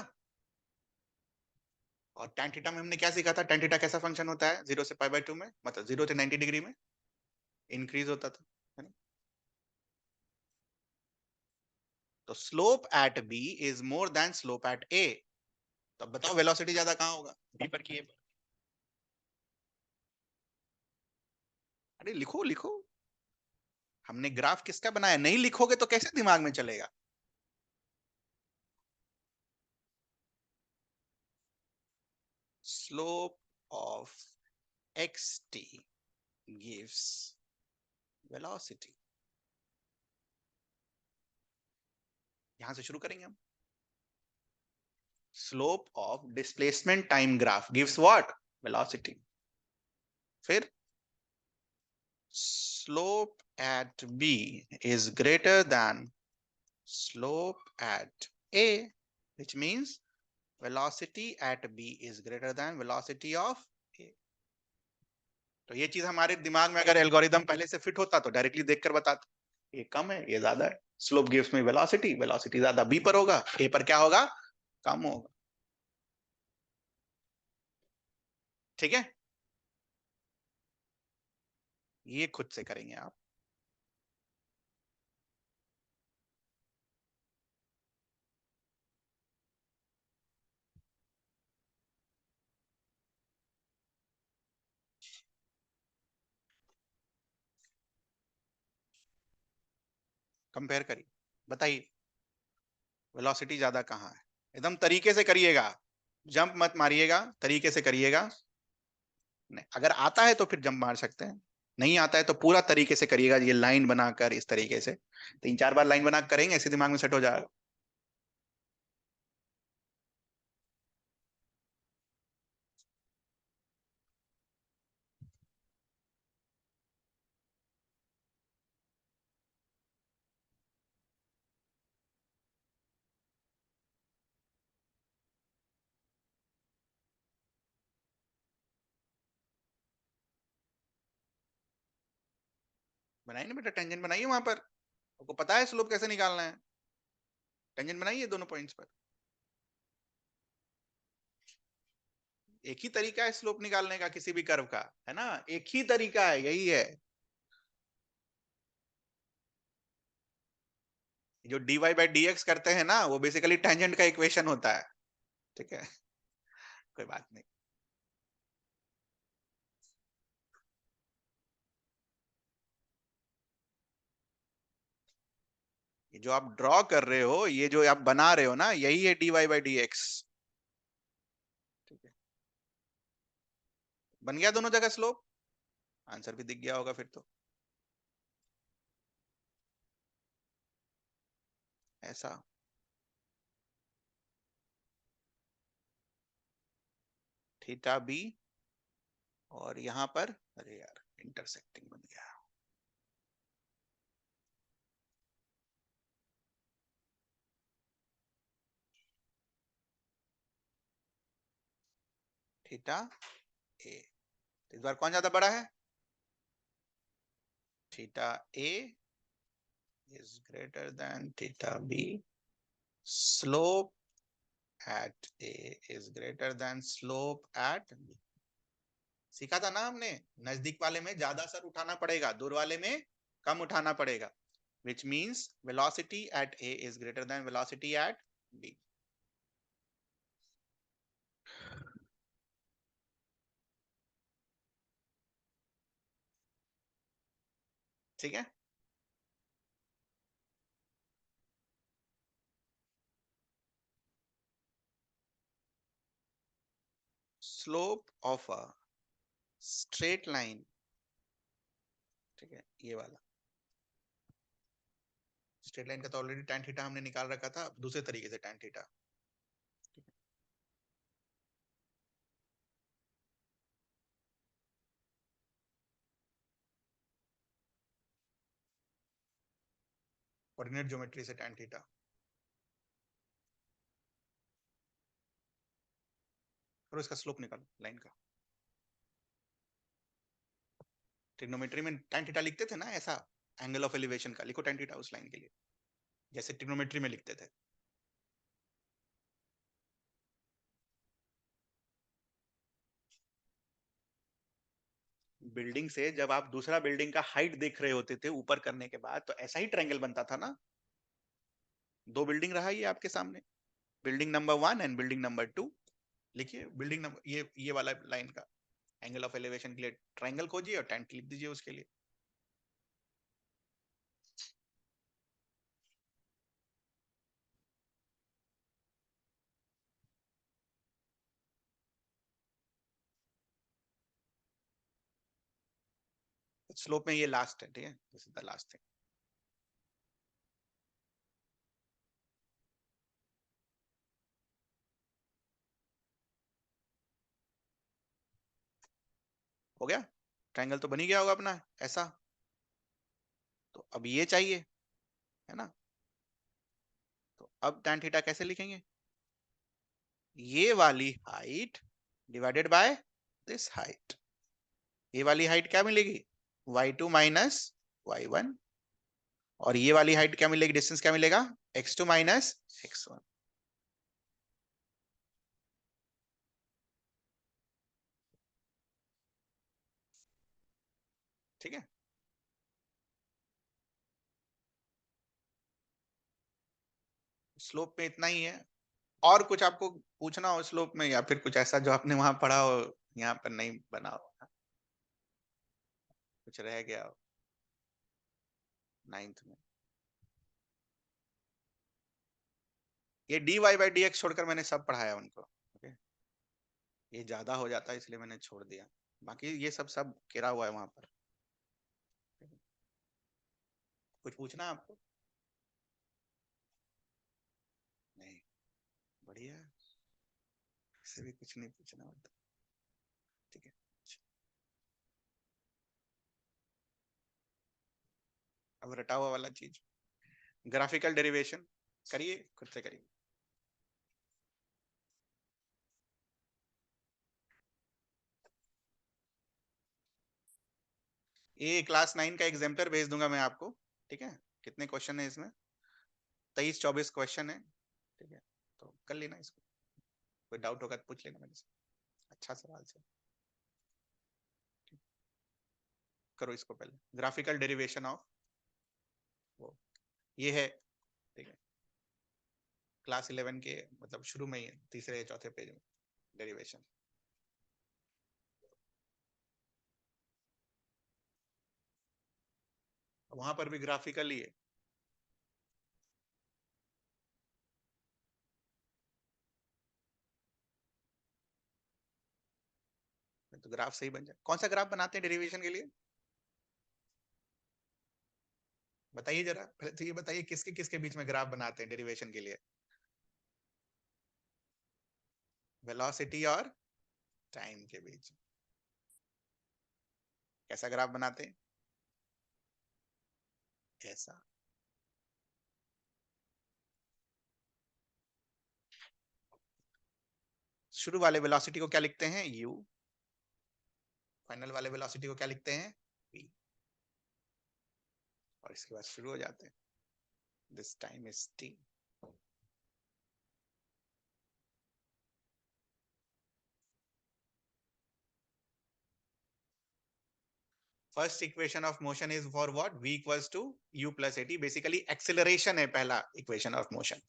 और tan थीटा में हमने क्या सीखा था, tan थीटा कैसा फंक्शन होता है, 0 से π/2 में, मतलब 0 से 90 डिग्री में इंक्रीज होता था, है ना। तो slope at B is more than slope at A, तो अब बताओ वेलोसिटी ज्यादा कहां होगा, बी पर की ए पर। अरे लिखो लिखो, हमने ग्राफ किसका बनाया, नहीं लिखोगे तो कैसे दिमाग में चलेगा। Slope of xt gives velocity, यहां से शुरू करेंगे हम। Slope of displacement time graph gives what, velocity. फिर slope at b is greater than slope at a, which means velocity at b is greater than velocity of a। तो ये चीज हमारे दिमाग में अगर एल्गोरिदम पहले से फिट होता तो डायरेक्टली देखकर बताता, ये कम है ये ज्यादा है, स्लोप गिव्स में वेलोसिटी, वेलोसिटी ज्यादा बी पर होगा, ए पर क्या होगा, कम होगा। ठीक है, ये खुद से करेंगे आप। कंपेयर करिए, बताइए वेलोसिटी ज्यादा कहाँ है, एकदम तरीके से करिएगा, जंप मत मारिएगा, तरीके से करिएगा। नहीं, अगर आता है तो फिर जंप मार सकते हैं, नहीं आता है तो पूरा तरीके से करिएगा, ये लाइन बनाकर इस तरीके से 3-4 बार लाइन बना करेंगे, ऐसे दिमाग में सेट हो जाएगा। बनाइए ना बेटा, टेंजेंट बनाइए वहां पर, आपको पता है स्लोप कैसे निकालना है, टेंजेंट बनाइए दोनों पॉइंट्स पर। एक ही तरीका है स्लोप निकालने का किसी भी कर्व का, है ना, एक ही तरीका है, यही है। जो dy/dx करते हैं ना, वो बेसिकली टेंजेंट का इक्वेशन होता है। ठीक है, कोई बात नहीं। ये जो आप ड्रॉ कर रहे हो, ये जो आप बना रहे हो ना, यही है dy/dx। ठीक है, बन गया दोनों जगह स्लोप, आंसर भी दिख गया होगा फिर तो। ऐसा थीटा बी, और यहां पर अरे यार इंटरसेक्टिंग बन गया, थीटा ए। इस बार कौन ज्यादा बड़ा है, theta A is greater than theta B, slope at A is greater than slope at B. सीखा था ना हमने, नजदीक वाले में ज्यादा सर उठाना पड़ेगा, दूर वाले में कम उठाना पड़ेगा, which means velocity at a is greater than velocity at b। ठीक है, slope of a straight line, ठीक है ये वाला, स्ट्रेट लाइन का तो ऑलरेडी tan थीटा हमने निकाल रखा था, दूसरे तरीके से tan थीटा। कोऑर्डिनेट ज्योमेट्री से tan थीटा, करो इसका स्लोप निकालो लाइन का। ट्रिग्नोमेट्री में tan थीटा लिखते थे ना ऐसा, एंगल ऑफ एलिवेशन का, लिखो tan थीटा उस लाइन के लिए जैसे ट्रिग्नोमेट्री में लिखते थे। बिल्डिंग से जब आप दूसरा बिल्डिंग का हाइट देख रहे होते थे ऊपर करने के बाद, तो ऐसा ही ट्रायंगल बनता था ना। दो बिल्डिंग रहा ये आपके सामने, building number 1 and building number 2। लिखिए बिल्डिंग नंबर, ये वाला लाइन का एंगल ऑफ एलिवेशन के लिए ट्रायंगल खोजिए और tan लिख दीजिए उसके लिए। स्लोप में ये लास्ट है, ठीक है, this is the last thing. हो गया, ट्रायंगल तो बन ही गया होगा अपना ऐसा। तो अब ये चाहिए, है ना। तो अब tan थीटा कैसे लिखेंगे, ये वाली height divided by this height. ये वाली हाइट क्या मिलेगी, y2 माइनस y1, और ये वाली हाइट क्या मिलेगी, डिस्टेंस क्या मिलेगा, x2 माइनस x1। ठीक है, स्लोप में इतना ही है। और कुछ आपको पूछना हो स्लोप में, या फिर कुछ ऐसा जो आपने वहां पढ़ा हो यहाँ पर नहीं बना हो, कुछ रह गया हो 9th में। ये dy बाई डी एक्स छोड़कर मैंने सब पढ़ाया उनको, ओके। ये ज्यादा हो जाता है इसलिए मैंने छोड़ दिया, बाकी ये सब सब गिरा हुआ है वहां पर। कुछ पूछना है आपको, नहीं, बढ़िया, इससे भी कुछ नहीं पूछना होता, ठीक है। अब रटा हुआ वाला चीज, ग्राफिकल डेरिवेशन करिए, खुद से करिए। ये क्लास 9 का एग्जाम्पलर भेज दूंगा मैं आपको, ठीक है। कितने क्वेश्चन है इसमें, 23-24 क्वेश्चन है, ठीक है। तो कर लेना इसको, कोई डाउट होगा तो पूछ लेना मेरे से, अच्छा सवाल से। करो इसको पहले, ग्राफिकल डेरिवेशन ऑफ वो, ये है, ठीक है, क्लास 11 के मतलब शुरू में ही तीसरे या चौथे पेज में डेरिवेशन। वहां पर भी ग्राफिकल ही है, तो ग्राफ सही बन जाए। कौन सा ग्राफ बनाते हैं डेरिवेशन के लिए, बताइए जरा पहले तो, ये बताइए किसके किसके बीच में ग्राफ बनाते हैं डेरिवेशन के लिए, वेलोसिटी और टाइम के बीच। कैसा ग्राफ बनाते हैं, ऐसा। शुरू वाले वेलोसिटी को क्या लिखते हैं, u, फाइनल वाले वेलोसिटी को क्या लिखते हैं, v, और इसके बाद शुरू हो जाते हैं, this time is t। First equation of motion is for what, v equals to u plus at, basically acceleration है पहला इक्वेशन ऑफ मोशन।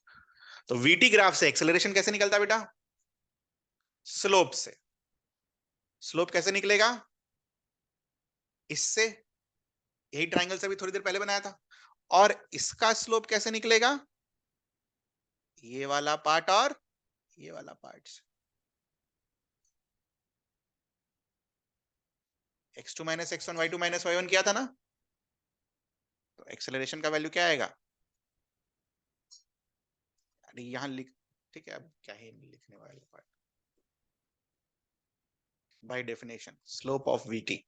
तो vt ग्राफ से एक्सेलरेशन कैसे निकलता बेटा, स्लोप से। स्लोप कैसे निकलेगा, इससे, यही ट्रायंगल से भी थोड़ी देर पहले बनाया था। और इसका स्लोप कैसे निकलेगा, ये वाला पार्ट और ये वाला part, x2 minus x1 y2 minus y1 किया था ना। तो एक्सेलरेशन का वैल्यू क्या आएगा, अरे यहां लिख, ठीक है, अब क्या ही लिखने वाले part, by definition slope of vt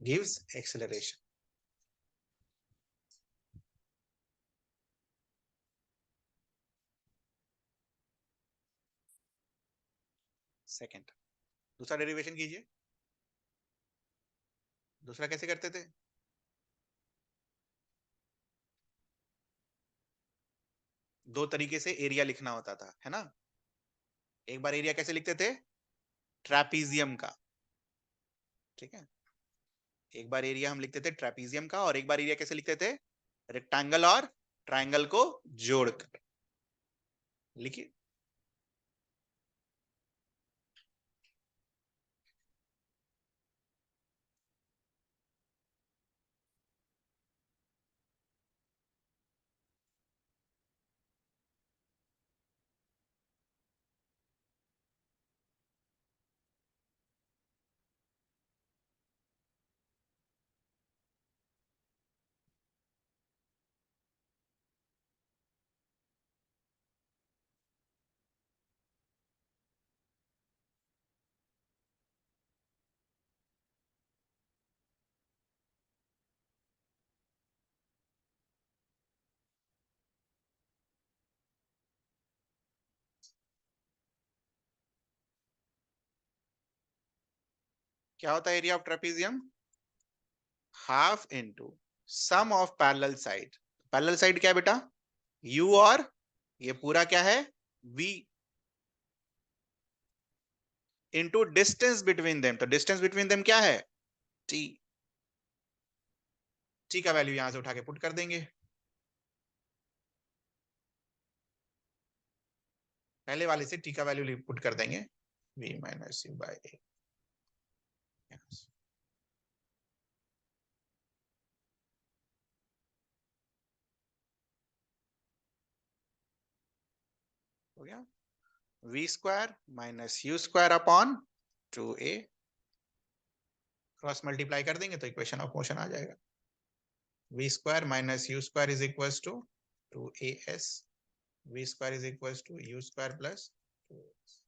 gives acceleration. Second. दूसरा डेरिवेशन कीजिए। दूसरा कैसे करते थे? दो तरीके से एरिया लिखना होता था, है ना? एक बार एरिया कैसे लिखते थे? ट्रैपीजियम का, ठीक है। एक बार एरिया हम लिखते थे ट्रैपीजियम का, और एक बार एरिया कैसे लिखते थे? रेक्टेंगल और ट्रायंगल को जोड़कर। लिखिए। क्या होता है area of trapezium? Half into sum of parallel side. Parallel side क्या है बेटा? u, और ये पूरा क्या है? v, into distance between them. तो डिस्टेंस बिटवीन देम क्या है? t। t का वैल्यू यहां से उठा के पुट कर देंगे। पहले वाले से t का वैल्यू पुट कर देंगे, v minus u by a. हो गया। v square minus u square upon 2a। Cross multiply कर देंगे तो इक्वेशन ऑफ मोशन आ जाएगा। v square minus u square is equal to 2as। v square is equal to u square plus 2as।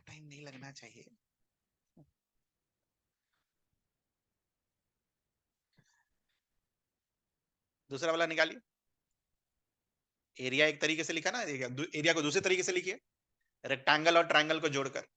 Time नहीं लगना चाहिए। दूसरा वाला निकालिए। एरिया एक तरीके से लिखा ना, एरिया को दूसरे तरीके से लिखिए, रेक्टेंगल और ट्रायंगल को जोड़कर।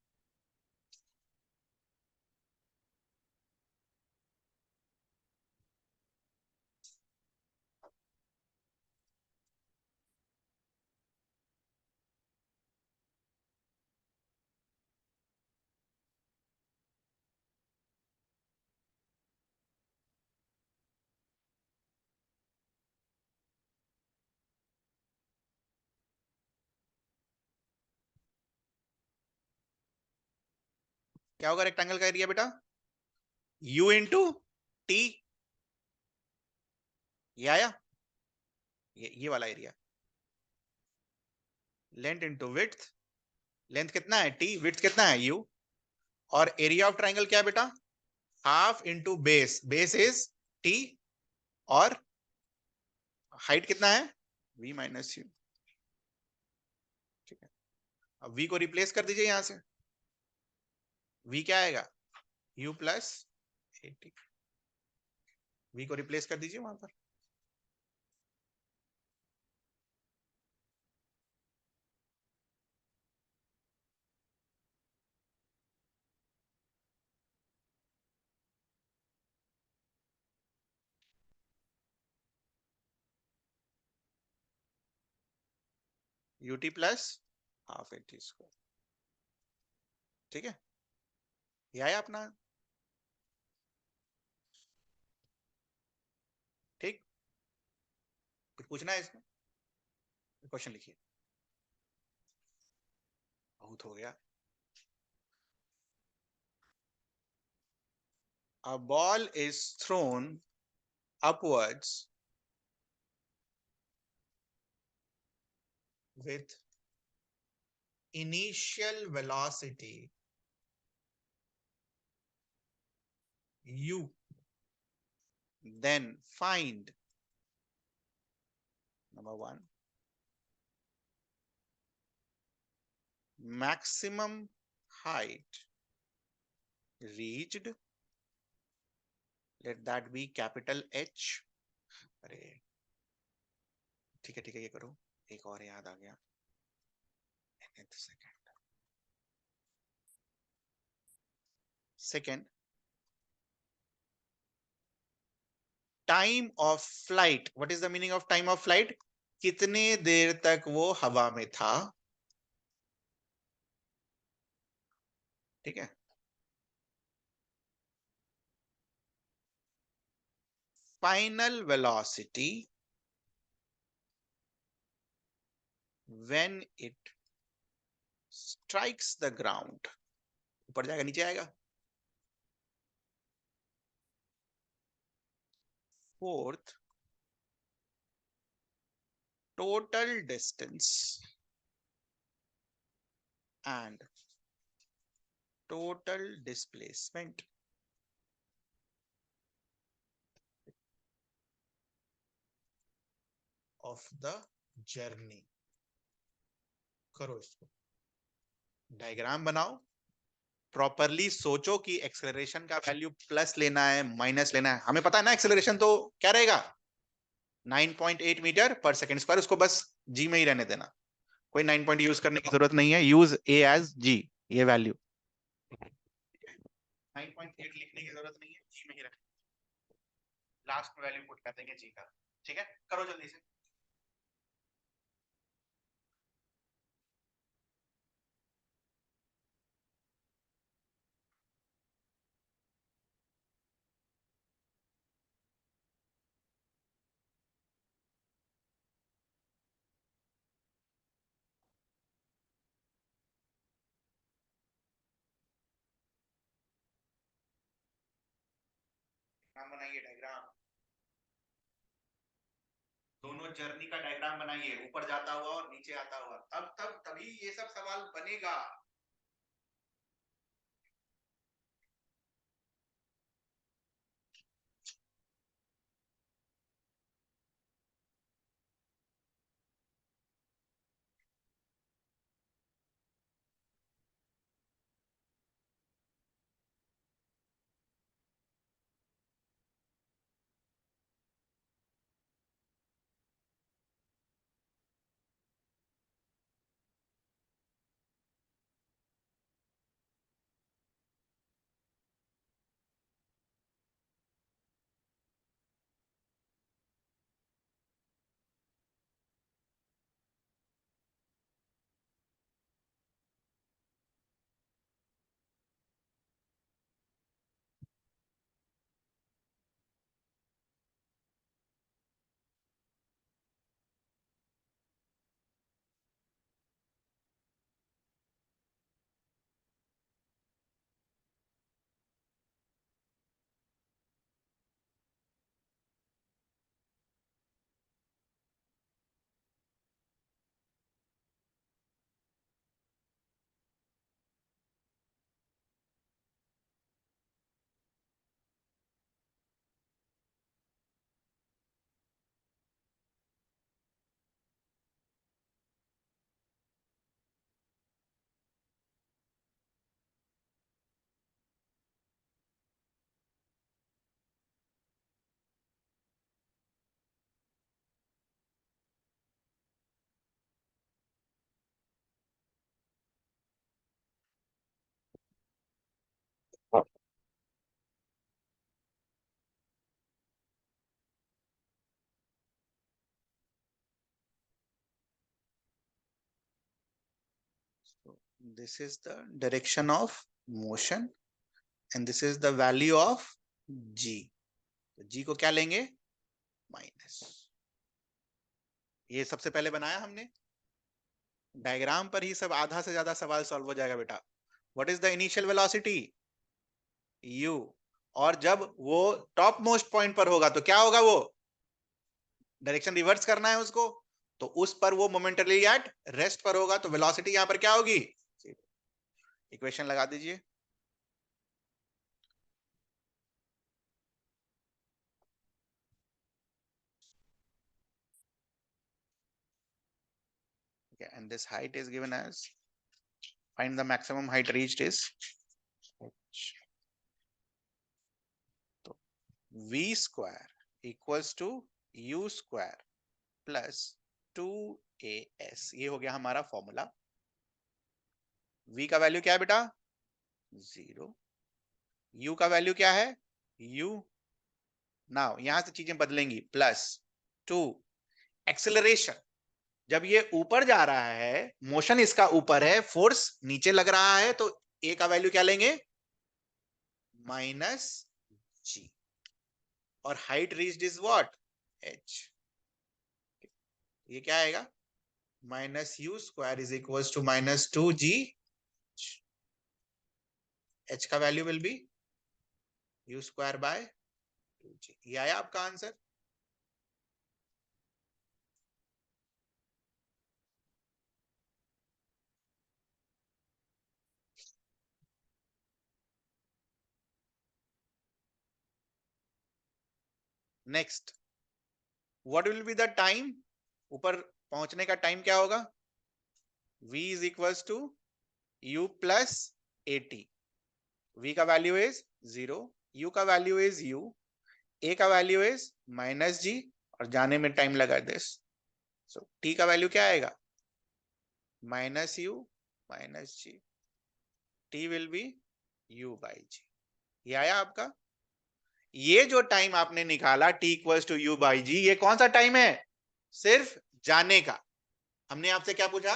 क्या होगा रेक्टेंगल का एरिया बेटा? u into T. ये आया, ये वाला area. Length into width. Length कितना है? t। विड्थ कितना है? u। और एरिया ऑफ ट्रायंगल क्या है बेटा? Half into base. Base is t, और हाइट कितना है? v minus you. ठीक है। अब v को रिप्लेस कर दीजिए यहां से। v क्या आएगा? u plus 80। v को रिप्लेस कर दीजिए वहां पर। ut plus half 80 square. ठीक है, ये आया अपना। ठीक, कुछ पूछना है इसमें? क्वेश्चन लिखिए। बहुत हो गया। A ball is thrown upwards with initial velocity u, then find number one, maximum height reached, let that be capital H। अरे ठीक है ठीक है, ये करो। एक और याद आ गया। Second. Second, time of flight. What is the meaning of time of flight? कितने देर तक वो हवा में था. ठीक है. Final velocity when it strikes the ground. ऊपर जाएगा नीचे आएगा. Fourth, total distance and total displacement of the journey. करो इसको, डायग्राम बनाओ, प्रॉपरली सोचो कि एक्सेलरेशन का वैल्यू प्लस लेना है माइनस लेना है. हमें पता है ना एक्सेलरेशन तो क्या रहेगा, 9.8 मीटर पर सेकंड स्क्वायर. उसको बस जी में ही रहने देना, कोई 9 पॉइंट यूज करने की जरूरत नहीं है. यूज ए एज जी, ये वैल्यू 9.8 लिखने की जरूरत नहीं है, जी में ही रखें. लास्ट में वैल्यू पुट कर देंगे जी का. ठीक है, करो जल्दी से. डायग्राम बनाइए, डायग्राम. दोनों जर्नी का डायग्राम बनाइए, ऊपर जाता हुआ और नीचे आता हुआ. तब तभी ये सब सवाल बनेगा. This is the direction of motion and this is the value of G. G को क्या लेंगे, माइनस. ये सबसे पहले बनाया हमने, डायग्राम पर ही सब आधा से ज्यादा सवाल सॉल्व हो जाएगा बेटा. What is the initial velocity, u. और जब वो टॉप मोस्ट पॉइंट पर होगा तो क्या होगा, वो डायरेक्शन रिवर्स करना है उसको, तो उस पर वो मोमेंटली एट रेस्ट पर होगा, तो वेलोसिटी यहां पर क्या होगी. इक्वेशन लगा दीजिए. Okay, and this height is given as, find the maximum height reached is h. तो v square equals to u square plus 2as. ये हो गया हमारा फॉर्मूला. v का वैल्यू क्या है बेटा, 0. u का वैल्यू क्या है, u, नाउ यहां से चीजें बदलेंगी, प्लस 2 एक्सेलरेशन, जब ये ऊपर जा रहा है, मोशन इसका ऊपर है, फोर्स नीचे लग रहा है, तो ए का वैल्यू क्या लेंगे, माइनस जी, और height reached is what, h, ये क्या आएगा, minus u square is equal to minus 2g, h का value will be u square by 2g, ये आया आपका आंसर। Next, what will be the time, ऊपर पहुंचने का टाइम क्या होगा, v is equal to u plus at, v का वैल्यू इज 0, u का वैल्यू इज u, a का वैल्यू इज माइनस जी, और जाने में टाइम लगा दिस, सो t का वैल्यू क्या आएगा, minus U minus G, t will be u by G, ये आया आपका। ये जो टाइम आपने निकाला t equals to u by G, ये कौन सा टाइम है, सिर्फ जाने का। हमने आपसे क्या पूछा,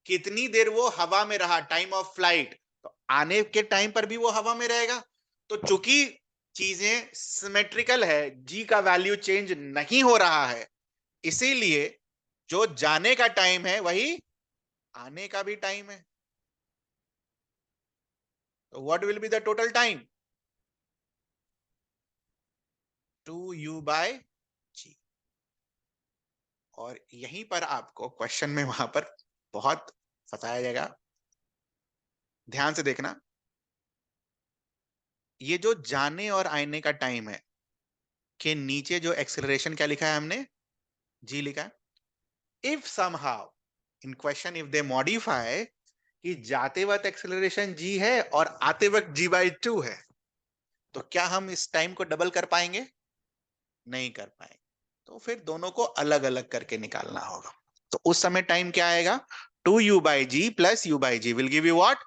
कितनी देर वो हवा में रहा, टाइम ऑफ फ्लाइट, तो आने के टाइम पर भी वो हवा में रहेगा। तो चूंकि चीजें सिमेट्रिकल है, जी का वैल्यू चेंज नहीं हो रहा है, इसीलिए जो जाने का टाइम है वही आने का भी टाइम है। तो what will be the total time, 2u by G. और यहीं पर आपको क्वेश्चन में वहां पर बहुत फंसाया जाएगा, ध्यान से देखना। ये जो जाने और आने का टाइम है के नीचे जो एक्सेलरेशन क्या लिखा है हमने, जी लिखा है। If somehow in question if they modify कि जाते वक्त एक्सेलरेशन जी है और आते वक्त जी बाई 2 है, तो क्या हम इस टाइम को डबल कर पाएंगे, नहीं कर पाएंगे, तो फिर दोनों को अलग अलग करके निकालना होगा। तो उस समय टाइम क्या आएगा, 2u by G plus u by G will give you what,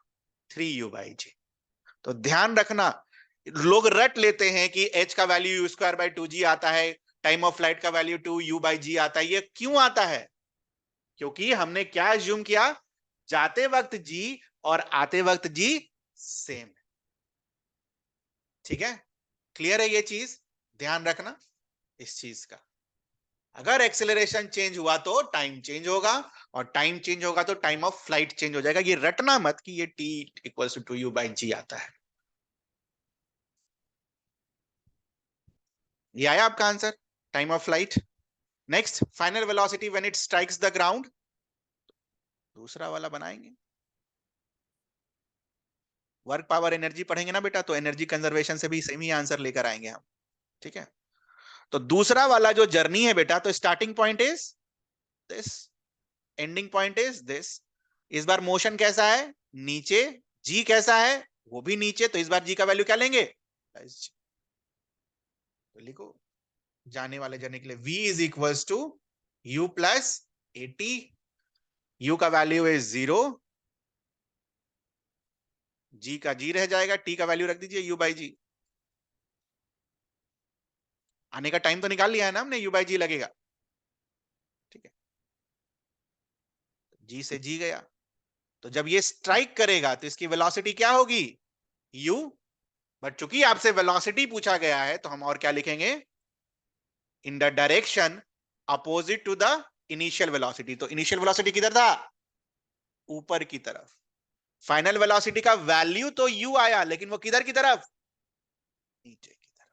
3u by G. तो ध्यान रखना, लोग रट लेते हैं कि h का value you square by 2g आता है, टाइम ऑफ फ्लाइट का वैल्यू 2u बाई जी आता है। ये क्यों आता है, क्योंकि हमने क्या एज्यूम किया, जाते वक्त g और आते वक्त g सेम। ठीक है, क्लियर है ये चीज, ध्यान रखना इस चीज का। अगर एक्सेलरेशन चेंज हुआ तो टाइम चेंज होगा, और टाइम चेंज होगा तो टाइम ऑफ फ्लाइट चेंज हो जाएगा। ये रटना मत कि ये t equals to U by G आता है। ये आया आपका answer, time of flight. Next, final velocity when it strikes the ground, दूसरा वाला बनाएंगे। वर्क पावर एनर्जी पढ़ेंगे ना बेटा, तो एनर्जी कंजर्वेशन से भी सेम ही आंसर लेकर आएंगे हम। ठीक है, तो दूसरा वाला जो जर्नी है बेटा, तो starting point is this, ending point is this. इस बार मोशन कैसा है, नीचे, जी कैसा है, वो भी नीचे, तो इस बार जी का वैल्यू क्या लेंगे, तो लिखो जाने वाले जर्नी के लिए v is equal to U plus AT, U का वैल्यू इज 0, जी का जी रह जाएगा, टी का वैल्यू रख दीजिए यू बाई जी। आने का टाइम तो निकाल लिया है ना हमने, यू बाई जी लगेगा। ठीक है, जी से जी गया, तो जब ये स्ट्राइक करेगा तो इसकी वेलोसिटी क्या होगी, u, बट चूंकि आपसे वेलोसिटी पूछा गया है तो हम और क्या लिखेंगे, in the direction opposite to the initial velocity. तो इनिशियल वेलोसिटी किधर था, ऊपर की तरफ। फाइनल वेलोसिटी का वैल्यू तो u आया, लेकिन वो किधर की तरफ, नीचे की तरफ।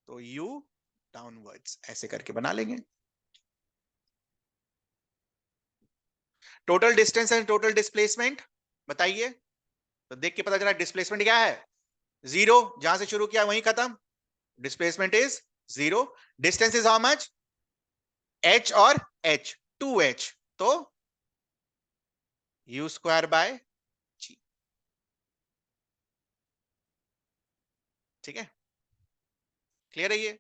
तो u डाउनवर्ड्स ऐसे करके बना लेंगे। Total distance and total displacement बताइए, तो देख के पता चला डिस्प्लेसमेंट क्या है, 0, जहां से शुरू किया वहीं खत्म, displacement is 0। Distance is how much, h और h, 2h, तो u स्क्वायर बाय g। ठीक है, क्लियर है ये।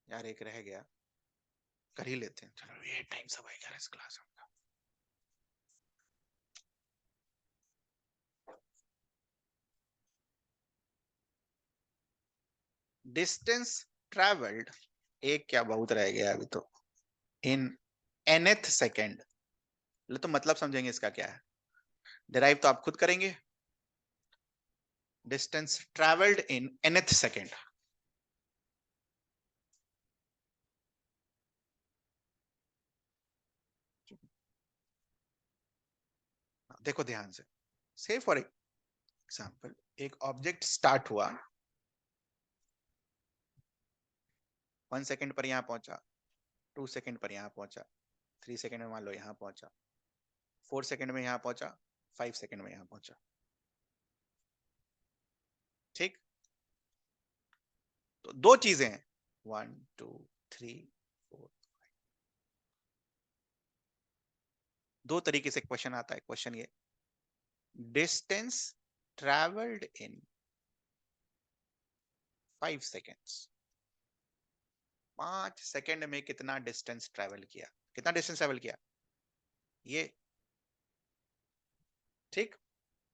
यार एक रह गया, कर ही लेते हैं, चलो ये टाइम सब है क्लास में। डिस्टेंस ट्रेवल्ड, एक क्या बहुत रह गया अभी तो, इन nth सेकेंड। तो मतलब समझेंगे इसका क्या है, डिराइव तो आप खुद करेंगे। डिस्टेंस ट्रेवल्ड इन nth सेकेंड, देखो ध्यान से फॉर एग्जाम्पल एक ऑब्जेक्ट स्टार्ट हुआ 1 सेकेंड पर यहां पहुंचा, 2 सेकेंड पर यहां पहुंचा, 3 सेकेंड में मान लो यहां पहुंचा, 4 सेकेंड में यहां पहुंचा, 5 सेकेंड में यहां पहुंचा। ठीक, तो दो चीजें हैं, 1 2 3 4, दो तरीके से क्वेश्चन आता है। क्वेश्चन ये, distance travelled in 5 seconds, 5 second में कितना डिस्टेंस ट्रेवल किया, कितना डिस्टेंस ट्रेवल किया ये। ठीक,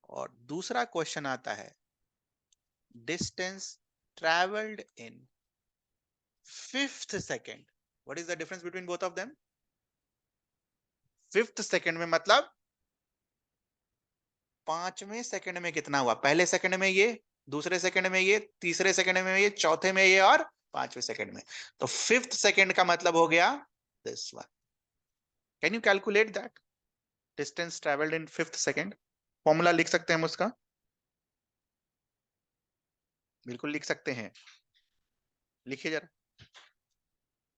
और दूसरा क्वेश्चन आता है, distance travelled in 5th second, what is the difference between both of them. 5th second में मतलब 5वें सेकंड में कितना हुआ, पहले सेकंड में ये, दूसरे सेकंड में ये, तीसरे सेकंड में ये, चौथे में ये, और 5वें सेकंड में। तो 5th सेकंड का मतलब हो गया this one. Can you calculate that distance travelled in 5th second? Formula लिख सकते हैं हम उसका, बिल्कुल लिख सकते हैं, लिखिए जरा।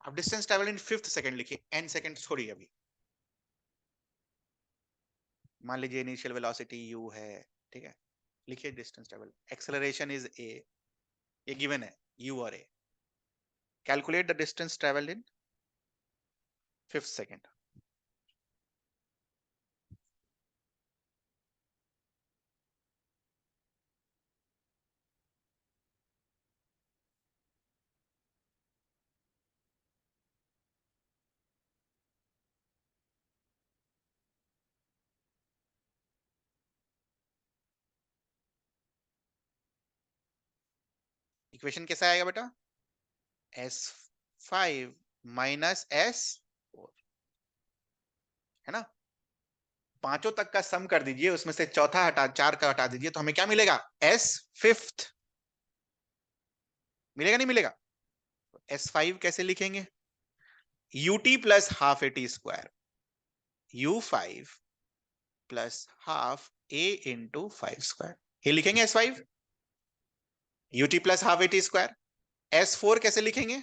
अब distance travelled in 5th second लिखिए, n सेकंड छोड़िए अभी। मान लीजिए इनिशियल वेलोसिटी u है, ठीक है, लिखिए distance travel, acceleration is a, ये गिवन है u और a। Calculate the distance travelled in 5th second. Equation कैसा आएगा बेटा, S5 माइनस S4, है ना। पांचों तक का सम कर दीजिए, उसमें से चौथा हटा, 4 का हटा दीजिए, तो हमें क्या मिलेगा, S5 मिलेगा, नहीं मिलेगा। S5 कैसे लिखेंगे, ut plus half A T square, U5 plus half a into 5 square, ये लिखेंगे S5, ut plus half A T square. S4 कैसे लिखेंगे,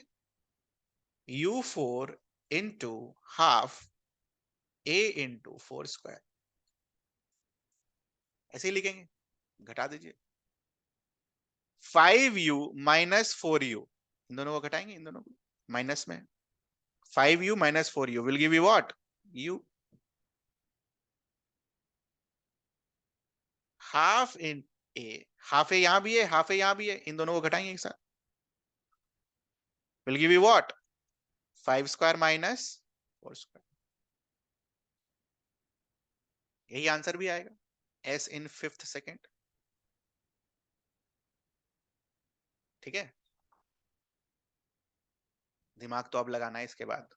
U4 into half a into 4 square, ऐसे ही लिखेंगे, घटा दीजिए। 5u माइनस 4u, इन दोनों को घटाएंगे, इन दोनों को माइनस में, 5u minus 4u will give you what, u। Half in a, half A यहां भी है, हाफ ए यहां भी है, इन दोनों को घटाएंगे एक साथ, will give you what, 5 square minus 4 square, यही आंसर भी आएगा, s इन 5th सेकेंड। ठीक है, दिमाग तो अब लगाना है इसके बाद।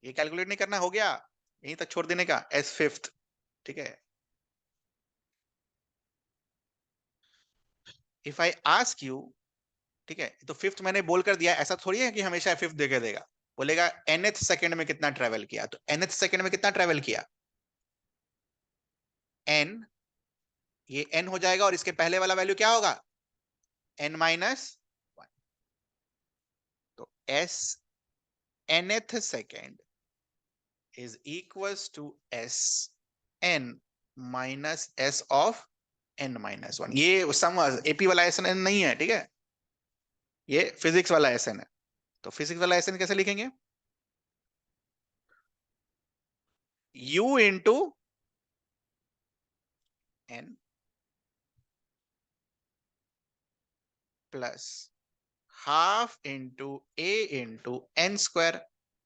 ये कैलकुलेट नहीं करना, हो गया, यहीं तक छोड़ देने का, S5th। ठीक है, इफ आई आस्क यू, ठीक है, तो 5th मैंने बोल कर दिया, ऐसा थोड़ी है कि हमेशा 5th देके देगा, बोलेगा nth सेकंड में कितना ट्रेवल किया, तो nth सेकंड में कितना ट्रेवल किया, n, ये n हो जाएगा, और इसके पहले वाला वैल्यू क्या होगा, n माइनस 1। तो s nth second is equals to s n माइनस s ऑफ n माइनस 1। ये सम एपी वाला एस एन नहीं है, ठीक है, ये फिजिक्स वाला एस एन है। तो फिजिक्स वाला एस एन कैसे लिखेंगे, u into n plus half into a into n square.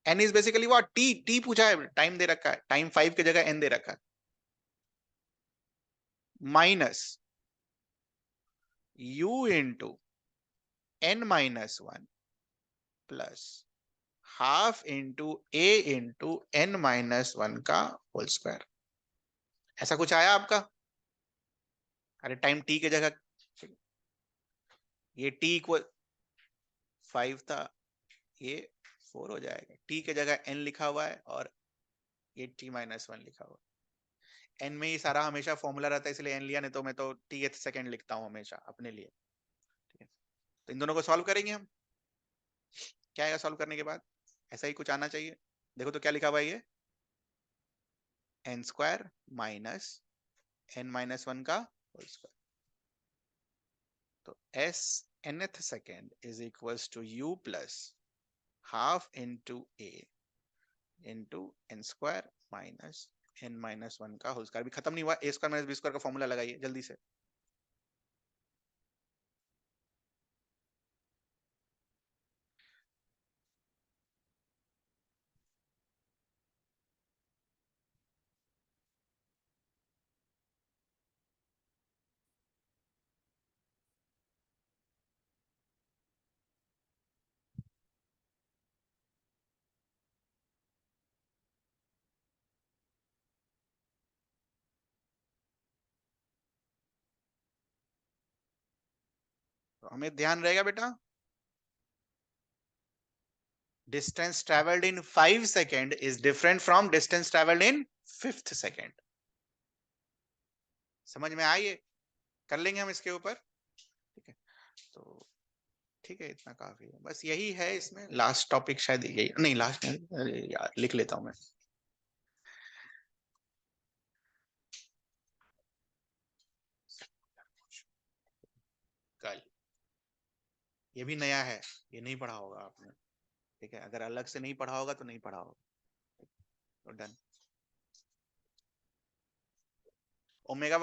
n is basically what, t पूछा है, टाइम दे रखा है, टाइम 5 की जगह n दे रखा है। Minus u into n minus one plus half into a into n minus one का whole square. ऐसा कुछ आया आपका? अरे टाइम t की जगह ये t इक्वल 5 था, ये 4 हो जाएगा। t की जगह n लिखा हुआ है और ये t माइनस वन लिखा हुआ है। n में ही सारा हमेशा फॉर्मूला रहता है इसलिए n लिया, नहीं तो मैं तो t सेकंड लिखता हूँ हमेशा अपने लिए। ठीक है, तो इन दोनों को सॉल्व करेंगे हम। क्या आएगा सॉल्व करने के बाद? ऐसा ही कुछ आना चाहिए। देखो तो क्या लिखा हुआ है ये, n square minus n minus one का होल स्क्वायर। तो s nth second is equals to u plus half into a into n square minus n minus one का होल स्क्वायर। भी खत्म नहीं हुआ, a square minus b square का formula लगाइए जल्दी से। तो हमें ध्यान रहेगा बेटा, distance travelled in 5 second is different from distance travelled in 5th second. समझ में आइए, कर लेंगे हम इसके ऊपर। ठीक है, तो ठीक है, इतना काफी है, बस यही है इसमें। लास्ट टॉपिक शायद यही, नहीं लास्ट नहीं, अरे यार लिख लेता हूं मैं। कल ये भी नया है, ये नहीं पढ़ा होगा आपने। ठीक है, अगर अलग से नहीं पढ़ा होगा तो नहीं पढ़ा होगा। तो डन। ओमेगा